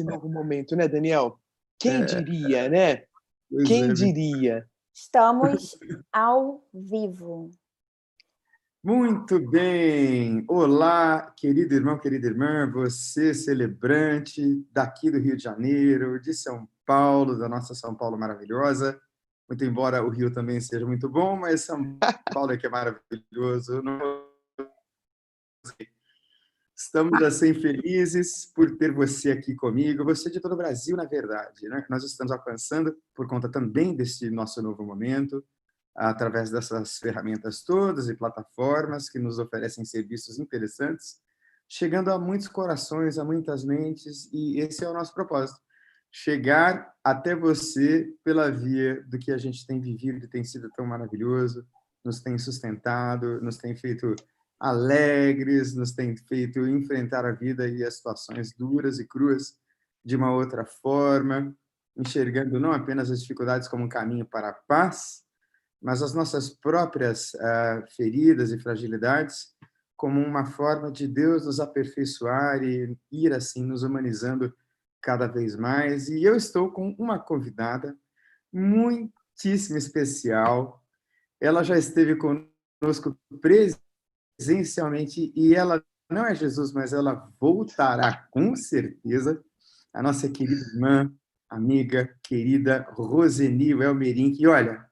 novo momento, né, Daniel? Quem É, diria, né? pois Quem é. diria? Estamos ao vivo. Muito bem! Olá, querido irmão, querida irmã, você celebrante daqui do Rio de Janeiro, de São Paulo, da nossa São Paulo maravilhosa. Muito embora o Rio também seja muito bom, mas São Paulo é que é maravilhoso. Estamos assim felizes por ter você aqui comigo, você de todo o Brasil, na verdade, né? Nós estamos alcançando por conta também desse nosso novo momento, através dessas ferramentas todas e plataformas que nos oferecem serviços interessantes, chegando a muitos corações, a muitas mentes, e esse é o nosso propósito. Chegar até você pela via do que a gente tem vivido e tem sido tão maravilhoso, nos tem sustentado, nos tem feito alegres, nos tem feito enfrentar a vida e as situações duras e cruas de uma outra forma, enxergando não apenas as dificuldades como um caminho para a paz, mas as nossas próprias feridas e fragilidades como uma forma de Deus nos aperfeiçoar e ir assim nos humanizando cada vez mais. E eu estou com uma convidada muitíssimo especial. Ela já esteve conosco presencialmente e ela não é Jesus, mas ela voltará com certeza. A nossa querida irmã, amiga, querida Roseni Welmerin, que olha,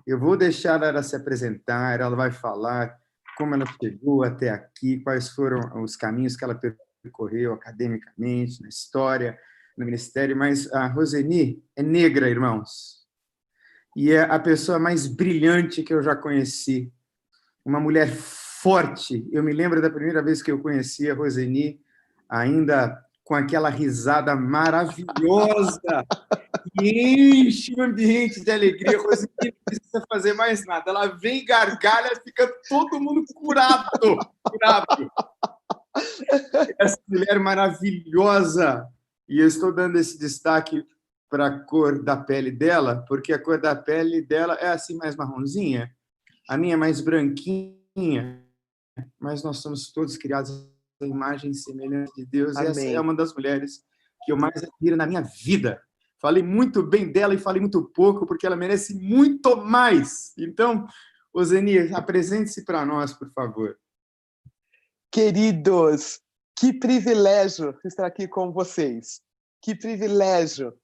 eu vou deixar ela se apresentar, ela vai falar como ela chegou até aqui, quais foram os caminhos que ela percorreu academicamente, na história, no ministério, mas a Roseni é negra, irmãos, e é a pessoa mais brilhante que eu já conheci, uma mulher forte. Eu me lembro da primeira vez que eu conheci a Roseni, ainda com aquela risada maravilhosa que enche o ambiente de alegria. A Roseni não precisa fazer mais nada. Ela vem, gargalha, fica todo mundo curado. Curado. Essa mulher maravilhosa. E eu estou dando esse destaque para a cor da pele dela, porque a cor da pele dela é assim mais marronzinha. A minha é mais branquinha, mas nós somos todos criados à imagem e semelhança de Deus. E essa é Amém. uma das mulheres que eu mais admiro na minha vida. Falei muito bem dela e falei muito pouco, porque ela merece muito mais. Então, Roseni, apresente-se para nós, por favor. Queridos, que privilégio estar aqui com vocês. Que privilégio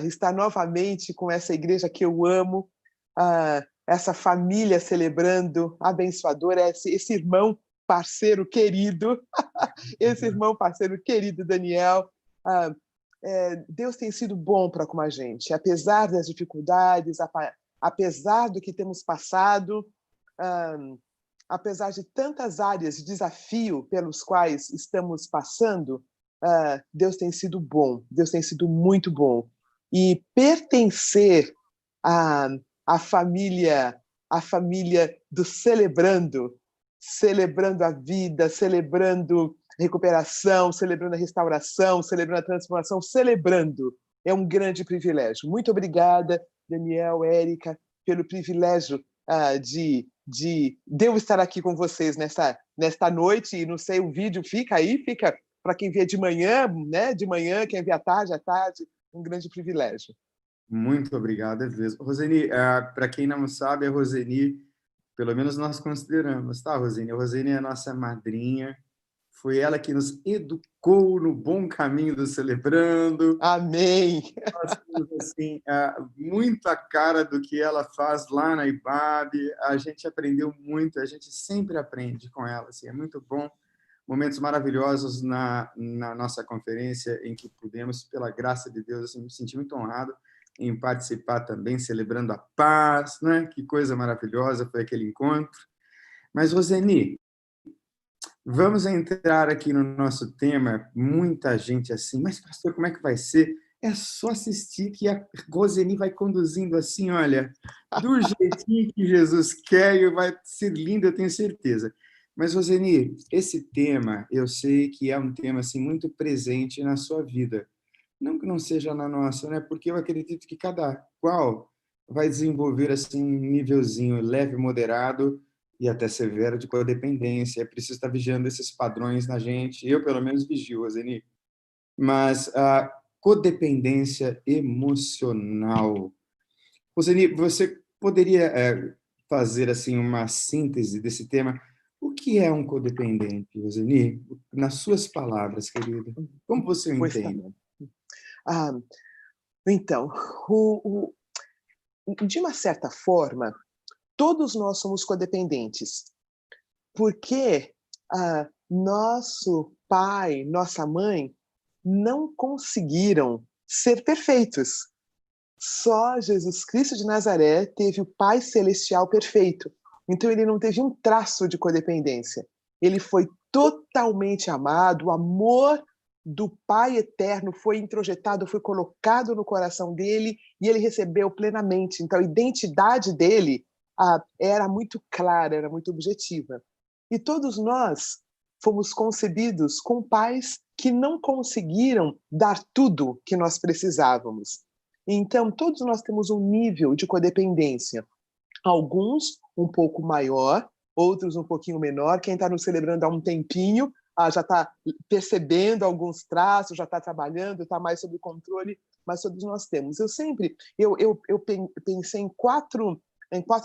estar novamente com essa igreja que eu amo, essa família celebrando, abençoadora, esse irmão parceiro querido, esse irmão parceiro querido Daniel. Deus tem sido bom para com a gente, apesar das dificuldades, apesar do que temos passado, apesar de tantas áreas de desafio pelos quais estamos passando, Deus tem sido bom, Deus tem sido muito bom. E pertencer à família do celebrando a vida, celebrando recuperação, celebrando a restauração, celebrando a transformação, celebrando. É um grande privilégio. Muito obrigada, Daniel, Érica, pelo privilégio de eu estar aqui com vocês nesta noite. E não sei, o vídeo fica para quem vê de manhã, né? De manhã, quem vê à tarde, um grande privilégio. Muito obrigado, é mesmo. Roseni, para quem não sabe, a Roseni, pelo menos nós consideramos, tá, Roseni? A Roseni é a nossa madrinha. Foi ela que nos educou no bom caminho do celebrando. Amém! Nós temos, assim, muita cara do que ela faz lá na IBAB. A gente aprendeu muito, a gente sempre aprende com ela. Assim, é muito bom. Momentos maravilhosos na nossa conferência, em que pudemos, pela graça de Deus, assim, me senti muito honrado em participar também, celebrando a paz, né? Que coisa maravilhosa foi aquele encontro. Mas, Roseni, vamos entrar aqui no nosso tema. Muita gente assim, mas pastor, como é que vai ser? É só assistir que a Roseni vai conduzindo assim, olha, do jeitinho que Jesus quer, e vai ser lindo, eu tenho certeza. Mas, Roseni, esse tema, eu sei que é um tema assim muito presente na sua vida. Não que não seja na nossa, né? Porque eu acredito que cada qual vai desenvolver assim um nívelzinho leve, moderado e até severo de codependência. É preciso estar vigiando esses padrões na gente. Eu, pelo menos, vigio, Roseni. Mas codependência emocional. Roseni, você poderia fazer assim uma síntese desse tema? O que é um codependente, Roseni? Nas suas palavras, querida. Como você o Pois tá entende? bom. Ah, então, o, de uma certa forma, todos nós somos codependentes, porque nosso pai, nossa mãe não conseguiram ser perfeitos. Só Jesus Cristo de Nazaré teve o Pai Celestial perfeito. Então ele não teve um traço de codependência. Ele foi totalmente amado, o amor do Pai Eterno foi introjetado, foi colocado no coração dele e ele recebeu plenamente. Então a identidade dele era muito clara, era muito objetiva. E todos nós fomos concebidos com pais que não conseguiram dar tudo que nós precisávamos. Então, todos nós temos um nível de codependência. Alguns um pouco maior, outros um pouquinho menor. Quem está nos celebrando há um tempinho já está percebendo alguns traços, já está trabalhando, está mais sob controle, mas todos nós temos. Eu pensei em quatro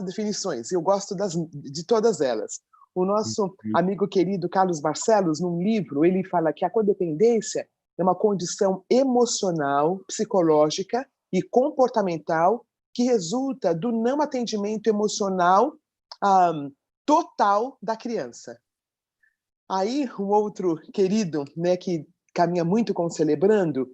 definições, e eu gosto de todas elas. O nosso amigo querido Carlos Barcelos, num livro, ele fala que a codependência é uma condição emocional, psicológica e comportamental que resulta do não atendimento emocional total da criança. Aí, um outro querido, né, que caminha muito com o Celebrando,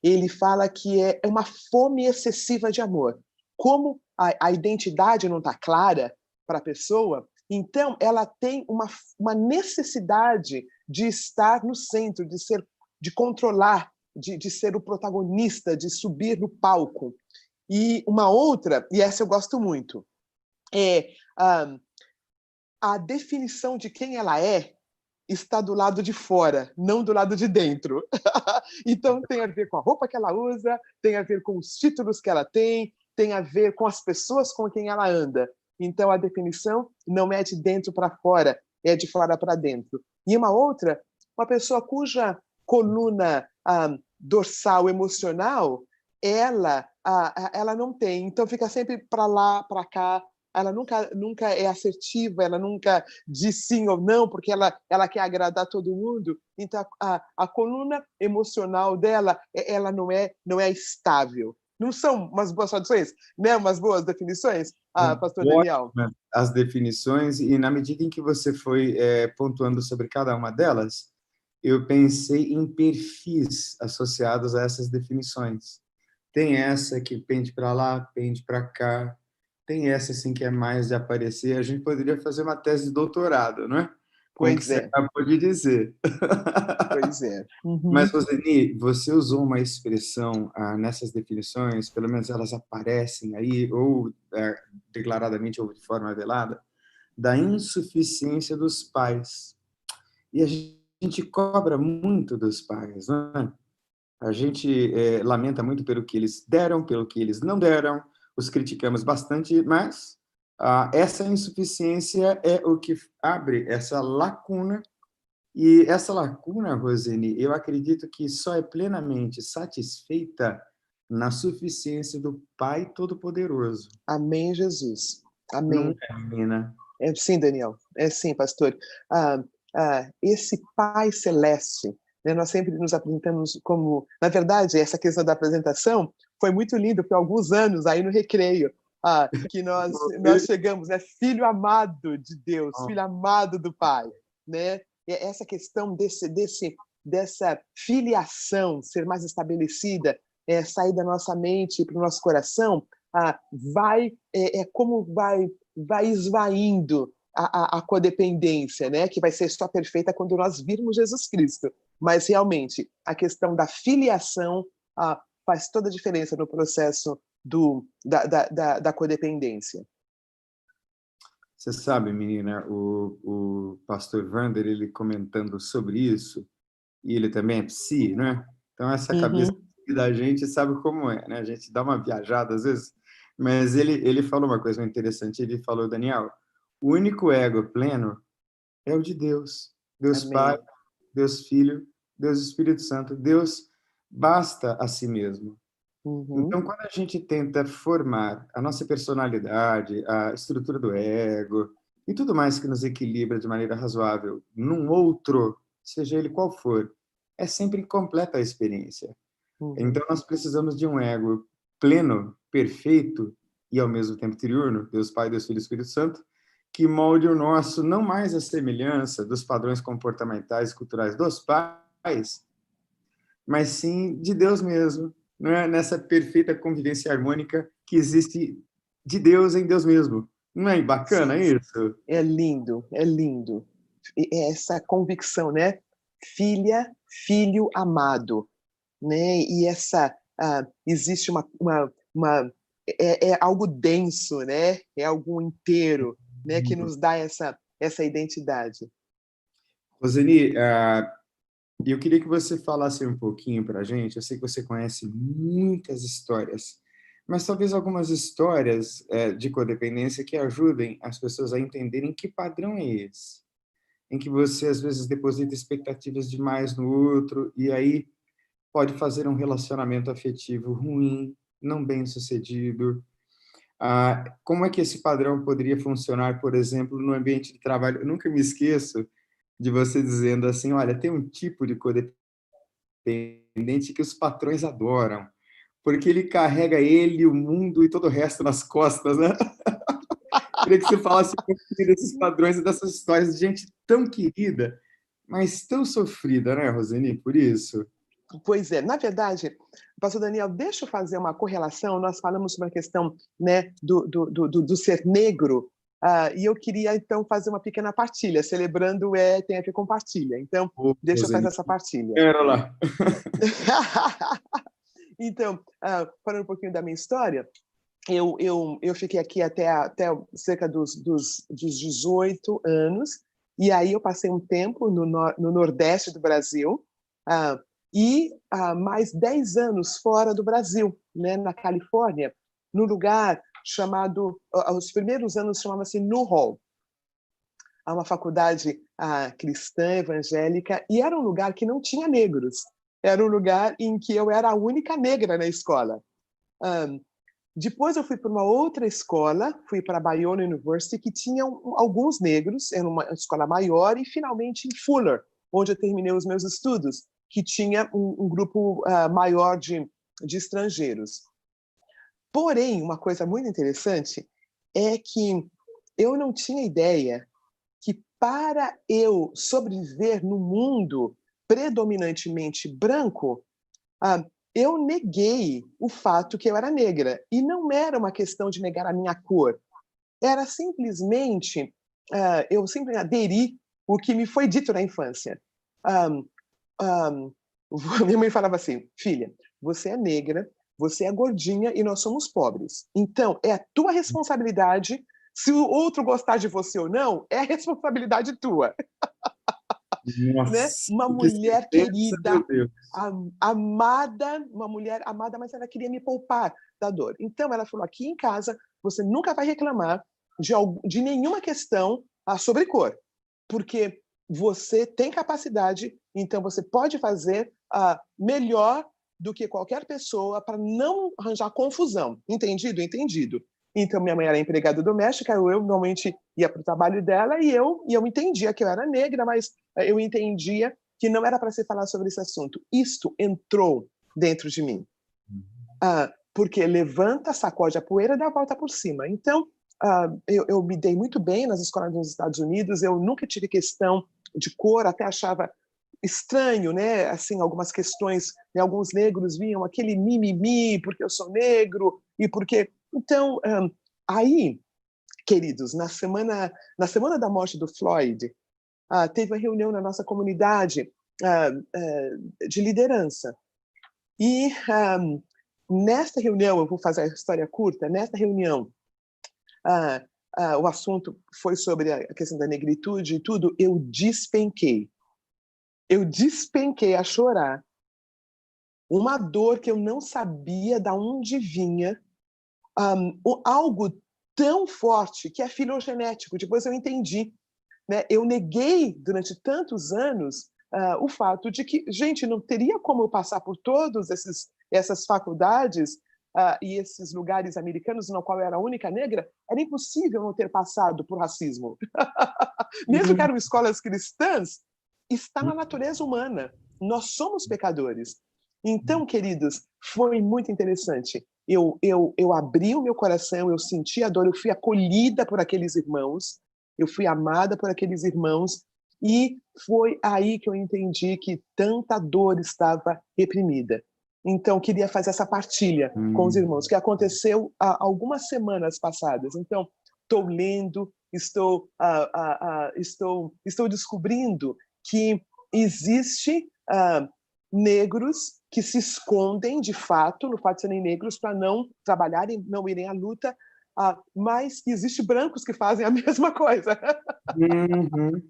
ele fala que é uma fome excessiva de amor. Como a identidade não está clara para a pessoa, então ela tem uma necessidade de estar no centro, de controlar, de ser o protagonista, de subir no palco. E uma outra, e essa eu gosto muito, é a definição de quem ela é está do lado de fora, não do lado de dentro. Então tem a ver com a roupa que ela usa, tem a ver com os títulos que ela tem a ver com as pessoas com quem ela anda. Então a definição não é de dentro para fora, é de fora para dentro. E uma outra, uma pessoa cuja coluna dorsal emocional, ela não tem. Então fica sempre para lá, para cá. Ela nunca é assertiva, ela nunca diz sim ou não, porque ela quer agradar todo mundo. Então, a coluna emocional dela, ela não é estável. Não são umas boas traduções, né? Umas boas definições, pastor Daniel? As definições, e na medida em que você foi pontuando sobre cada uma delas, eu pensei em perfis associados a essas definições. Tem essa que pende para lá, pende para cá, tem essa assim que é mais de aparecer. A gente poderia fazer uma tese de doutorado, não é? Com o que Pois você é, acabou de dizer. pois é. Uhum. Mas, Roseni, você usou uma expressão nessas definições, pelo menos elas aparecem aí, ou declaradamente ou de forma velada, da insuficiência dos pais. E a gente cobra muito dos pais, não é? A gente lamenta muito pelo que eles deram, pelo que eles não deram, os criticamos bastante, mas essa insuficiência é o que abre essa lacuna. E essa lacuna, Roseni, eu acredito que só é plenamente satisfeita na suficiência do Pai Todo-Poderoso. Amém, Jesus. Não Amém. é, menina? É sim, Daniel. É sim, pastor. Esse Pai Celeste, né, nós sempre nos apresentamos como... Na verdade, essa questão da apresentação foi muito lindo, foi há alguns anos, aí no Recreio, que nós chegamos, né? Filho amado de Deus, filho amado do Pai. Né? E essa questão dessa filiação ser mais estabelecida, sair da nossa mente para o nosso coração, como vai esvaindo a codependência, né? Que vai ser só perfeita quando nós virmos Jesus Cristo. Mas, realmente, a questão da filiação faz toda a diferença no processo da codependência. Você sabe, menina, o pastor Wander, ele comentando sobre isso, e ele também é psi, né? Então, essa cabeça da gente sabe como é, né? A gente dá uma viajada às vezes, mas ele falou uma coisa muito interessante. Ele falou, Daniel, o único ego pleno é o de Deus. Deus Pai, Amém. Deus Filho, Deus Espírito Santo. Deus basta a si mesmo. Uhum. Então, quando a gente tenta formar a nossa personalidade, a estrutura do ego e tudo mais que nos equilibra de maneira razoável num outro, seja ele qual for, é sempre incompleta a experiência. Uhum. Então, nós precisamos de um ego pleno, perfeito e, ao mesmo tempo, triuno, Deus Pai, Deus Filho e Espírito Santo, que molde o nosso, não mais a semelhança dos padrões comportamentais e culturais dos pais, mas sim de Deus mesmo, não é? Nessa perfeita convivência harmônica que existe de Deus em Deus mesmo. Não é bacana Sim, isso? é lindo, é lindo. É essa convicção, né? Filha, filho amado, né? E essa existe é algo denso, né? É algo inteiro, né? Que nos dá essa identidade. Roseni, eu queria que você falasse um pouquinho para a gente. Eu sei que você conhece muitas histórias, mas talvez algumas histórias de codependência que ajudem as pessoas a entenderem que padrão é esse, em que você às vezes deposita expectativas demais no outro e aí pode fazer um relacionamento afetivo ruim, não bem sucedido. Como é que esse padrão poderia funcionar, por exemplo, no ambiente de trabalho? Eu nunca me esqueço de você dizendo assim, olha, tem um tipo de codependente que os patrões adoram, porque ele carrega ele, o mundo e todo o resto nas costas, né? Queria que você falasse um pouquinho desses padrões e dessas histórias de gente tão querida, mas tão sofrida, né, Roseni, por isso? Pois é, na verdade, pastor Daniel, deixa eu fazer uma correlação. Nós falamos sobre a questão, né, do ser negro, e eu queria, então, fazer uma pequena partilha, celebrando tem a ver com partilha. Então, Ô, deixa eu fazer Roseni, essa partilha. era lá. Então, falando um pouquinho da minha história, eu fiquei aqui até cerca dos 18 anos, e aí eu passei um tempo no Nordeste do Brasil, ah, e mais 10 anos fora do Brasil, né, na Califórnia, num lugar chamado, os primeiros anos chamava-se New Hall, uma faculdade cristã, evangélica, e era um lugar que não tinha negros. Era um lugar em que eu era a única negra na escola. Depois eu fui para uma outra escola, fui para a Biola University, que tinha alguns negros, era uma escola maior, e finalmente em Fuller, onde eu terminei os meus estudos, que tinha um grupo maior de estrangeiros. Porém, uma coisa muito interessante é que eu não tinha ideia que para eu sobreviver no mundo predominantemente branco, eu neguei o fato que eu era negra. E não era uma questão de negar a minha cor. Era simplesmente, eu sempre aderi o que me foi dito na infância. Um, um, minha mãe falava assim, filha, você é negra, você é gordinha e nós somos pobres. Então, é a tua responsabilidade. Se o outro gostar de você ou não, é a responsabilidade tua. Né? Nossa, Uma que mulher sentença, meu querida, Deus. amada, uma mulher amada, mas ela queria me poupar da dor. Então ela falou: aqui em casa você nunca vai reclamar de nenhuma questão sobre cor, porque você tem capacidade, então você pode fazer melhor do que qualquer pessoa para não arranjar confusão. Entendido? Entendido. Então, minha mãe era empregada doméstica, eu normalmente ia para o trabalho dela e eu entendia que eu era negra, mas eu entendia que não era para se falar sobre esse assunto. Isto entrou dentro de mim. Porque levanta, sacode a poeira e dá a volta por cima. Então, eu me dei muito bem nas escolas dos Estados Unidos, eu nunca tive questão de cor, até achava estranho, né? Assim, algumas questões, né? Alguns negros vinham aquele mimimi, porque eu sou negro, e porque... Então, aí, queridos, na semana da morte do Floyd, teve uma reunião na nossa comunidade de liderança. E nesta reunião, eu vou fazer a história curta, nesta reunião, o assunto foi sobre a questão da negritude e tudo, eu despenquei. Eu despenquei a chorar. Uma dor que eu não sabia de onde vinha, algo tão forte que é filogenético. Depois eu entendi. Né? Eu neguei durante tantos anos o fato de que, gente, não teria como eu passar por todas essas faculdades e esses lugares americanos no qual eu era a única negra, era impossível não ter passado por racismo. Mesmo que eram escolas cristãs, está na natureza humana. Nós somos pecadores. Então, queridos, foi muito interessante. Eu abri o meu coração, eu senti a dor, eu fui acolhida por aqueles irmãos, eu fui amada por aqueles irmãos, e foi aí que eu entendi que tanta dor estava reprimida. Então, queria fazer essa partilha com os irmãos, que aconteceu há algumas semanas passadas. Então, estou lendo, estou descobrindo que existe negros que se escondem, de fato, no fato de serem negros, para não trabalharem, não irem à luta, mas existem brancos que fazem a mesma coisa.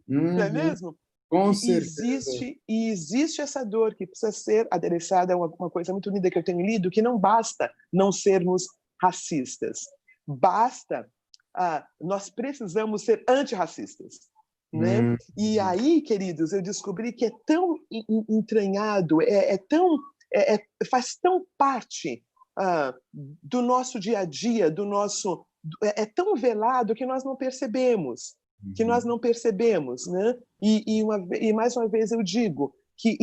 Não é mesmo? Com Que certeza. existe essa dor que precisa ser adereçada. É uma coisa muito linda que eu tenho lido, que não basta não sermos racistas. Basta, nós precisamos ser antirracistas. Né? E aí, queridos, eu descobri que é tão entranhado, faz tão parte do nosso dia a dia, é tão velado que nós não percebemos, né? E mais uma vez eu digo que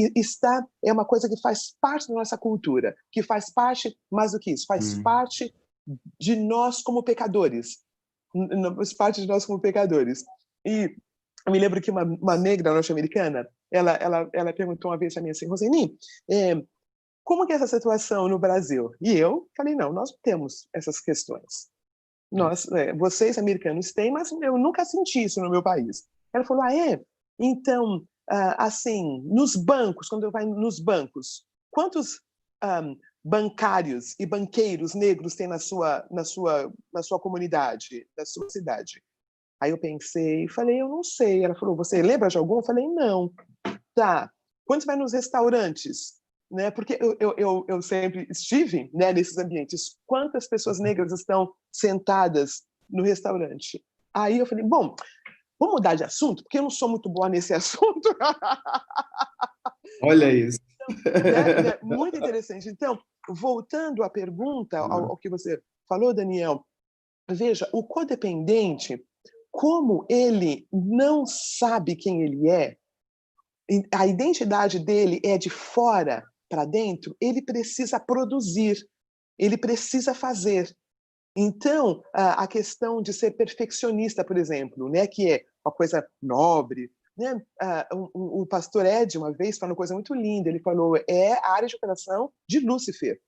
é uma coisa que faz parte da nossa cultura, que faz parte, mais do que isso, faz parte de nós como pecadores, faz parte de nós como pecadores. E eu me lembro que uma negra norte-americana, ela perguntou uma vez a mim assim, Roseni, como que é essa situação no Brasil? E eu falei, não, nós não temos essas questões. Vocês americanos têm, mas eu nunca senti isso no meu país. Ela falou, então, assim, nos bancos, quando eu vai nos bancos, quantos bancários e banqueiros negros tem na sua comunidade, na sua cidade? Aí eu pensei e falei, eu não sei. Ela falou, você lembra de algum? Eu falei, não. Tá. Quando você vai nos restaurantes, né? Porque eu sempre estive, né, nesses ambientes. Quantas pessoas negras estão sentadas no restaurante? Aí eu falei, bom, vamos mudar de assunto, porque eu não sou muito boa nesse assunto. Olha isso. Né? Muito interessante. Então, voltando à pergunta, ao que você falou, Daniel, veja, o codependente, como ele não sabe quem ele é, a identidade dele é de fora para dentro, ele precisa produzir, ele precisa fazer. Então, a questão de ser perfeccionista, por exemplo, né, que é uma coisa nobre, né? O pastor Ed, uma vez, falou uma coisa muito linda, ele falou, é a área de operação de Lúcifer.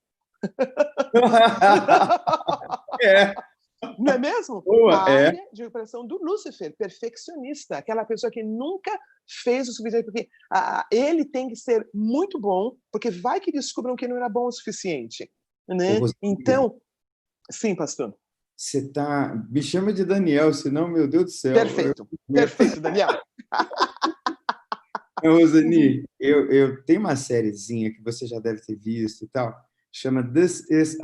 É. Não é mesmo? Boa, A área de operação do Lúcifer, perfeccionista, aquela pessoa que nunca fez o suficiente, porque ele tem que ser muito bom, porque vai que descubram que não era bom o suficiente. Né? Então, sim, pastor. Você tá... Me chama de Daniel, senão, meu Deus do céu. Perfeito, Daniel. Roseni, eu tenho uma sériezinha que você já deve ter visto e tal, chama This Is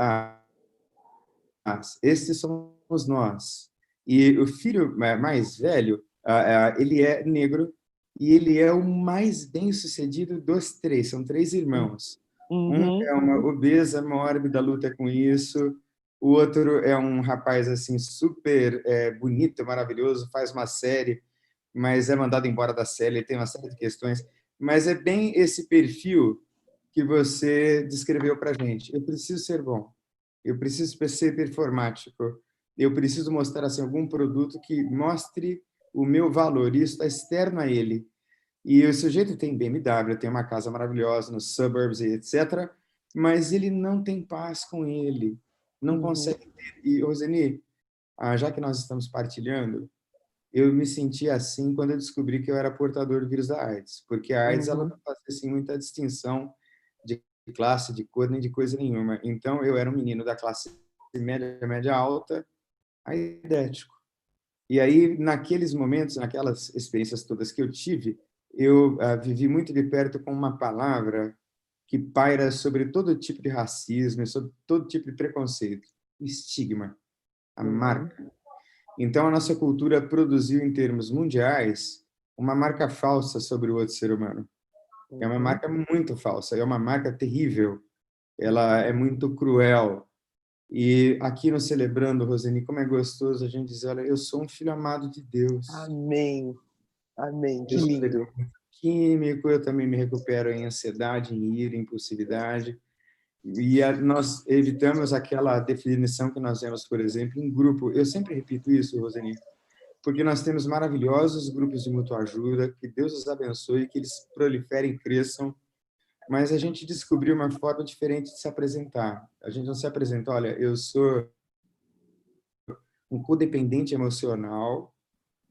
Us. Estes somos nós. E o filho mais velho, ele é negro e ele é o mais bem-sucedido dos três. São três irmãos. Um é uma obesa, mórbida, luta com isso. O outro é um rapaz assim super bonito, maravilhoso, faz uma série, mas é mandado embora da série, ele tem uma série de questões. Mas é bem esse perfil que você descreveu para a gente. Eu preciso ser bom, eu preciso ser performático, eu preciso mostrar assim, algum produto que mostre o meu valor, e isso está externo a ele. E o sujeito tem BMW, tem uma casa maravilhosa nos suburbs, etc., mas ele não tem paz com ele, não consegue ter. E, Roseni, já que nós estamos partilhando, eu me senti assim quando eu descobri que eu era portador do vírus da AIDS, porque a AIDS ela não faz assim, muita distinção de classe, de cor, nem de coisa nenhuma. Então, eu era um menino da classe média alta, aidético. E aí, naqueles momentos, naquelas experiências todas que eu tive, eu vivi muito de perto com uma palavra que paira sobre todo tipo de racismo, sobre todo tipo de preconceito. O estigma, a marca. Então, a nossa cultura produziu, em termos mundiais, uma marca falsa sobre o outro ser humano. É uma marca muito falsa, é uma marca terrível, ela é muito cruel. E aqui no Celebrando, Roseni, como é gostoso a gente dizer, olha, eu sou um filho amado de Deus. Amém. Amém. Que Eu sou lindo. químico, eu também me recupero em ansiedade, em ira, em impulsividade. E nós evitamos aquela definição que nós temos, por exemplo, em grupo. Eu sempre repito isso, Roseni, porque nós temos maravilhosos grupos de mutua ajuda, que Deus os abençoe, que eles proliferem e cresçam, mas a gente descobriu uma forma diferente de se apresentar. A gente não se apresenta, olha, eu sou um codependente emocional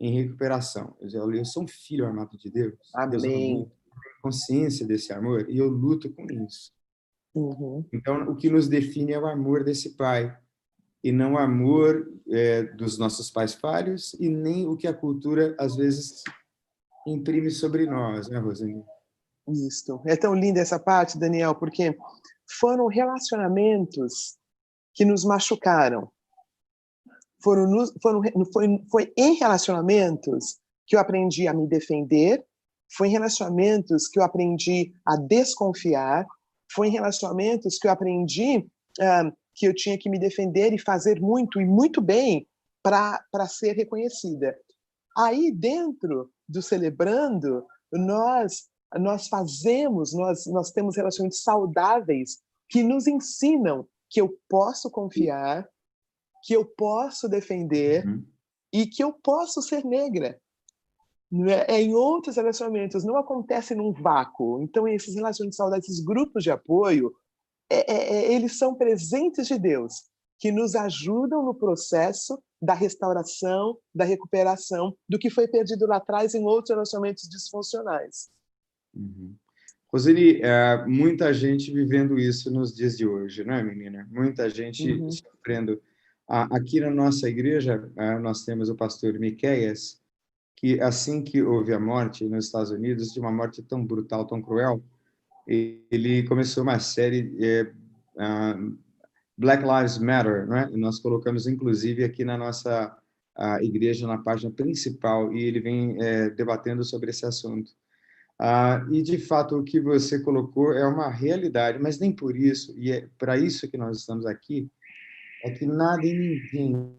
em recuperação. Eu sou um filho amado de Deus. Deus ama muito, Amém. eu tenho consciência desse amor e eu luto com isso. Uhum. Então, o que nos define é o amor desse Pai, e não o amor dos nossos pais falhos e nem o que a cultura, às vezes, imprime sobre nós, né, Rosane? Isso. É tão linda essa parte, Daniel, porque foram relacionamentos que nos machucaram. Foi em relacionamentos que eu aprendi a me defender, foi em relacionamentos que eu aprendi a desconfiar, foi em relacionamentos que eu aprendi que eu tinha que me defender e fazer muito e muito bem para ser reconhecida. Aí, dentro do Celebrando, nós temos relacionamentos saudáveis que nos ensinam que eu posso confiar, que eu posso defender e que eu posso ser negra. Em outros relacionamentos, não acontece num vácuo. Então, esses relacionamentos saudáveis, esses grupos de apoio, eles são presentes de Deus, que nos ajudam no processo da restauração, da recuperação do que foi perdido lá atrás em outros relacionamentos disfuncionais. Roseli, muita gente vivendo isso nos dias de hoje, não é, menina? Muita gente sofrendo. Aqui na nossa igreja, nós temos o pastor Miqueias, que assim que houve a morte nos Estados Unidos, de uma morte tão brutal, tão cruel, ele começou uma série Black Lives Matter, não é? Nós colocamos, inclusive, aqui na nossa igreja, na página principal, e ele vem debatendo sobre esse assunto. E, de fato, o que você colocou é uma realidade, mas nem por isso, e é para isso que nós estamos aqui, é que nada e ninguém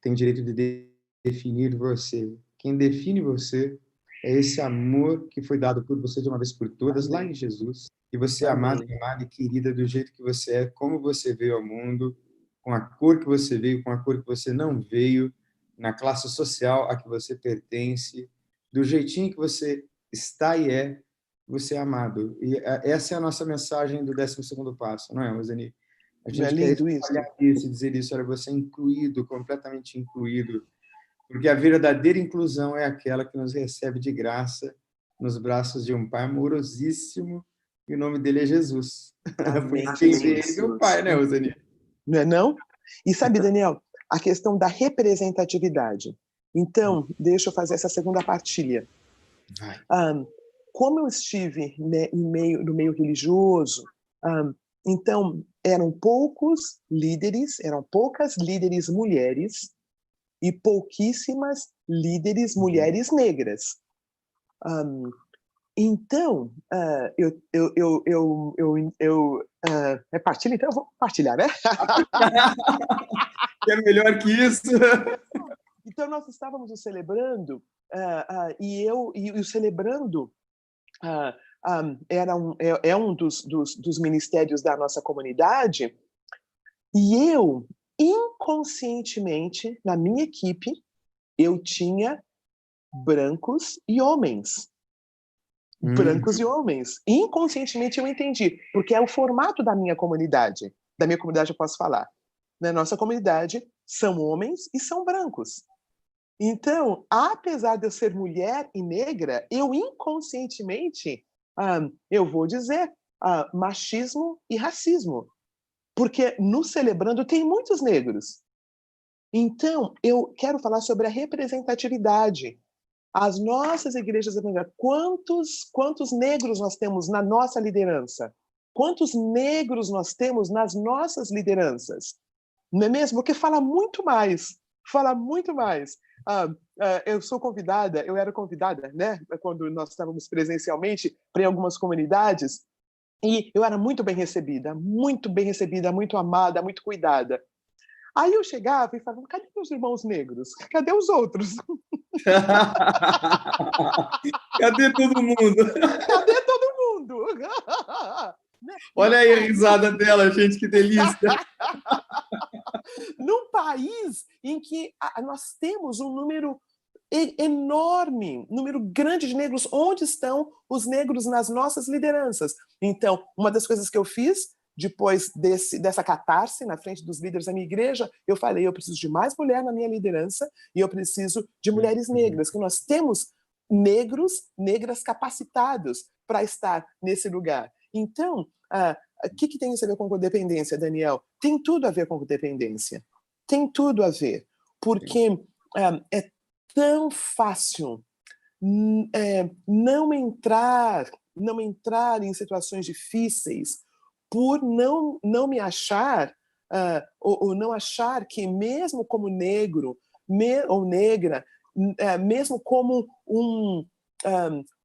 tem direito de definir você. Quem define você é esse amor que foi dado por você de uma vez por todas, lá em Jesus. E você é amado, amada e querida do jeito que você é, como você veio ao mundo, com a cor que você veio, com a cor que você não veio, na classe social a que você pertence, do jeitinho que você está e é, você é amado. E essa é a nossa mensagem do 12º passo, não é, Roseni? A gente quer espalhar isso, dizer isso, olha, você é incluído, completamente incluído, porque a verdadeira inclusão é aquela que nos recebe de graça nos braços de um Pai amorosíssimo, e o nome dele é Jesus. Amém. Porque quem vê ele é o Pai, né, Roseni? Não é não? E sabe, Daniel, a questão da representatividade. Então, deixa eu fazer essa segunda partilha. Como eu estive, né, no meio religioso, então eram poucas líderes mulheres e pouquíssimas líderes mulheres negras. Então, partilha, então eu vou partilhar, né? É melhor que isso. Então, nós estávamos o Celebrando, e o Celebrando é um dos ministérios da nossa comunidade, e eu, inconscientemente, na minha equipe, eu tinha brancos e homens. Brancos e homens. Inconscientemente eu entendi, porque é o formato da minha comunidade. Da minha comunidade eu posso falar. Na nossa comunidade, são homens e são brancos. Então, apesar de eu ser mulher e negra, eu inconscientemente, eu vou dizer, machismo e racismo. Porque no Celebrando tem muitos negros. Então, eu quero falar sobre a representatividade. As nossas igrejas evangélicas, quantos negros nós temos na nossa liderança? Quantos negros nós temos nas nossas lideranças? Não é mesmo? Porque fala muito mais. eu sou convidada, eu era convidada, né, quando nós estávamos presencialmente, para algumas comunidades, e eu era muito bem recebida, muito amada, muito cuidada. Aí eu chegava e falava, cadê meus irmãos negros? Cadê os outros? Cadê todo mundo? Cadê todo mundo? Né? Olha aí a risada dela, gente, que delícia. Num país em que nós temos um número enorme, número grande de negros, onde estão os negros nas nossas lideranças? Então, uma das coisas que eu fiz, depois dessa catarse na frente dos líderes da minha igreja, eu falei, eu preciso de mais mulher na minha liderança e eu preciso de mulheres negras, que nós temos negras capacitados para estar nesse lugar. Então, o que tem isso a ver com codependência, Daniel? Tem tudo a ver com codependência. Tem tudo a ver. Porque é tão fácil não entrar em situações difíceis por não me achar, ou não achar que mesmo como negro ou negra, mesmo como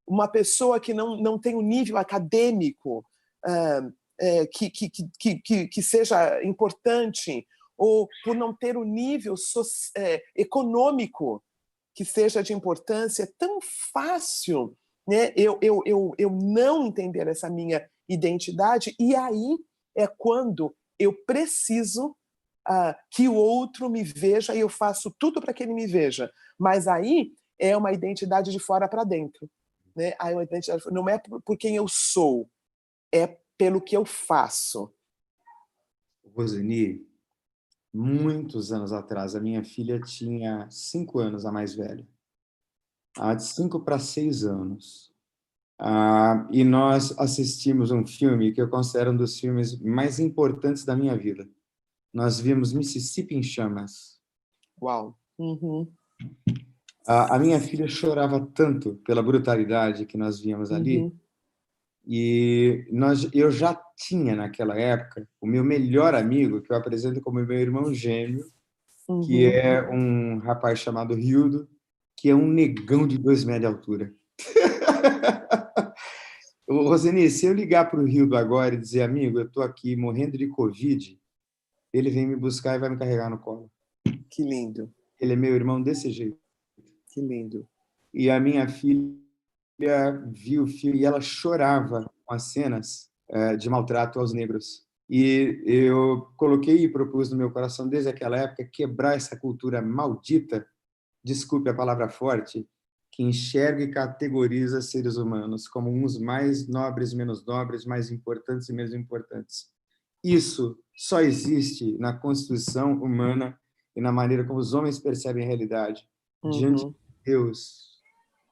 uma pessoa que não tem um nível acadêmico que seja importante, ou por não ter um nível econômico que seja de importância, é tão fácil, né, eu não entender essa minha identidade, e aí é quando eu preciso que o outro me veja e eu faço tudo para que ele me veja. Mas aí é uma identidade de fora para dentro. Né? Aí uma identidade, não é por quem eu sou, é pelo que eu faço. Roseni, muitos anos atrás, a minha filha tinha 5 anos, a mais velha. De 5 para 6 anos. E nós assistimos um filme que eu considero um dos filmes mais importantes da minha vida. Nós vimos Mississippi em Chamas. Uau! Uhum. A minha filha chorava tanto pela brutalidade que nós víamos ali. Uhum. E eu já tinha, naquela época, o meu melhor amigo, que eu apresento como meu irmão gêmeo, que é um rapaz chamado Hildo, que é um negão de 2 metros de altura. Roseni, se eu ligar para o Hildo agora e dizer, amigo, eu estou aqui morrendo de Covid, ele vem me buscar e vai me carregar no colo. Que lindo. Ele é meu irmão desse jeito. Que lindo. E a minha filha viu o filme e ela chorava com as cenas de maltrato aos negros. E eu coloquei e propus no meu coração, desde aquela época, quebrar essa cultura maldita, desculpe a palavra forte, que enxerga e categoriza seres humanos como uns mais nobres, menos nobres, mais importantes e menos importantes. Isso só existe na constituição humana e na maneira como os homens percebem a realidade. Diante de Deus,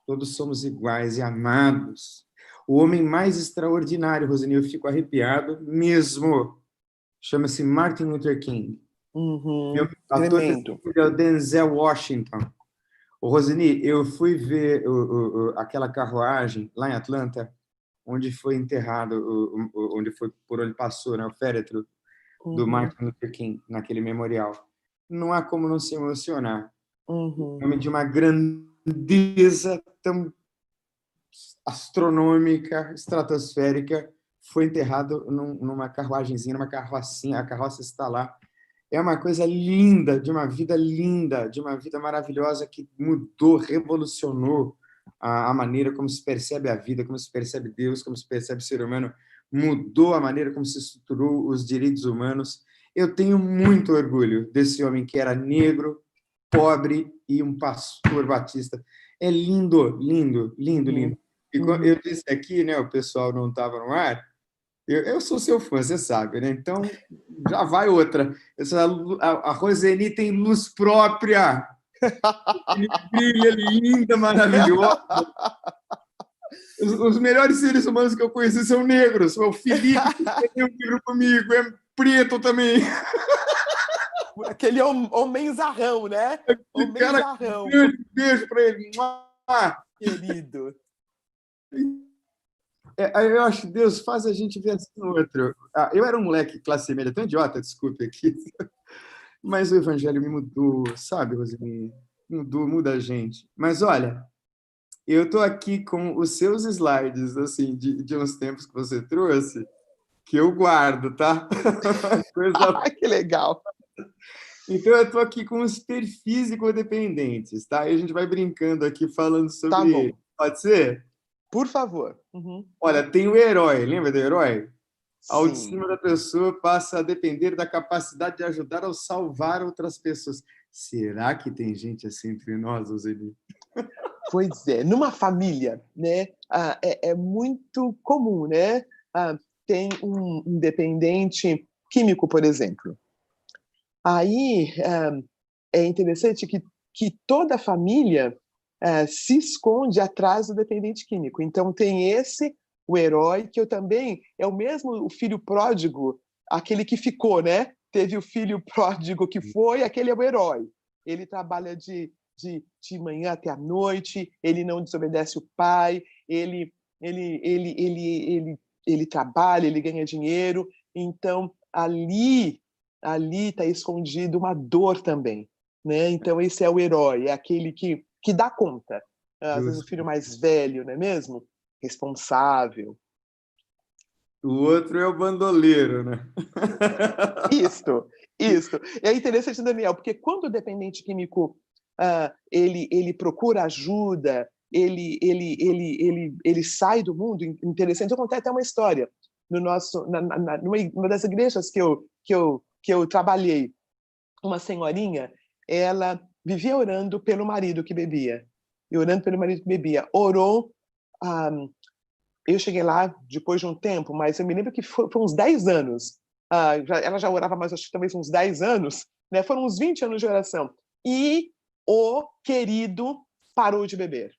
todos somos iguais e amados. O homem mais extraordinário, Roseni, eu fico arrepiado mesmo, chama-se Martin Luther King. Meu ator é o Denzel Washington. Roseni, eu fui ver aquela carruagem lá em Atlanta, onde foi enterrado, por onde passou, né, o féretro do Martin Luther King, naquele memorial. Não há como não se emocionar. Um homem de uma grandeza tão astronômica, estratosférica, foi enterrado numa carruagenzinha, numa carrocinha. A carroça está lá. É uma coisa linda, de uma vida maravilhosa que mudou, revolucionou a maneira como se percebe a vida, como se percebe Deus, como se percebe o ser humano, mudou a maneira como se estruturou os direitos humanos. Eu tenho muito orgulho desse homem que era negro, pobre e um pastor batista. É lindo, lindo, lindo, lindo. E como eu disse aqui, né, o pessoal não estava no ar, eu sou seu fã, você sabe, né? Então, já vai outra. A Roseni tem luz própria. Ele brilha, linda, maravilhosa. Os melhores seres humanos que eu conheci são negros. O Felipe, que tem um livro comigo, é preto também. Aquele homenzarrão, né? Homenzarrão. Beijo para ele. Querido. Eu acho que Deus faz a gente ver assim no outro. Eu era um moleque classe média, tão idiota, desculpe aqui, mas o evangelho me mudou, sabe, Roseni? muda a gente. Mas olha, eu estou aqui com os seus slides, assim, de uns tempos que você trouxe, que eu guardo, tá? Coisa... Que legal. Então, eu estou aqui com os perfis de codependentes, tá? E a gente vai brincando aqui, falando Tá sobre bom. ele. Pode ser? Por favor. Uhum. Olha, tem o herói, lembra do herói? A Sim. autoestima da pessoa passa a depender da capacidade de ajudar ou salvar outras pessoas. Será que tem gente assim entre nós, Roseli? Pois é, numa família, né, é muito comum, né? Tem um dependente químico, por exemplo. Aí é interessante que toda a família se esconde atrás do dependente químico. Então tem esse, o herói, que eu também é o mesmo o filho pródigo, aquele que ficou, né? Teve o filho pródigo que foi, aquele é o herói. Ele trabalha de manhã até a noite, ele não desobedece o pai, ele trabalha, ele ganha dinheiro. Então ali está escondido uma dor também, né? Então esse é o herói, é aquele que dá conta. Às vezes o filho mais velho, não é mesmo? Responsável. O outro é o bandoleiro, né? Isso. É interessante, Daniel, porque quando o dependente químico ele procura ajuda, ele sai do mundo. Interessante, eu contei até uma história no numa das igrejas que eu trabalhei. Uma senhorinha, ela vivia orando pelo marido que bebia. E orando pelo marido que bebia. Orou. Ah, eu cheguei lá depois de um tempo, mas eu me lembro que foi uns 10 anos. Ela já orava, mas acho que talvez uns 10 anos. Né? Foram uns 20 anos de oração. E o querido parou de beber.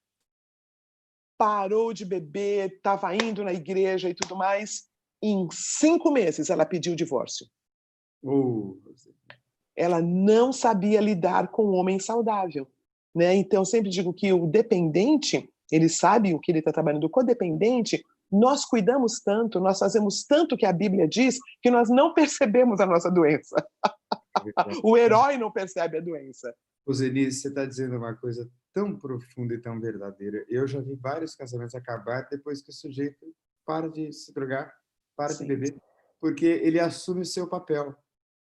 Parou de beber, estava indo na igreja e tudo mais. Em 5 meses, ela pediu o divórcio. Ela não sabia lidar com um homem saudável, né? Então, eu sempre digo que o dependente, ele sabe o que ele está trabalhando. O codependente, nós cuidamos tanto, nós fazemos tanto que a Bíblia diz, que nós não percebemos a nossa doença. O herói não percebe a doença. Roseli, você está dizendo uma coisa tão profunda e tão verdadeira. Eu já vi vários casamentos acabar depois que o sujeito para de se drogar, para de beber, porque ele assume o seu papel.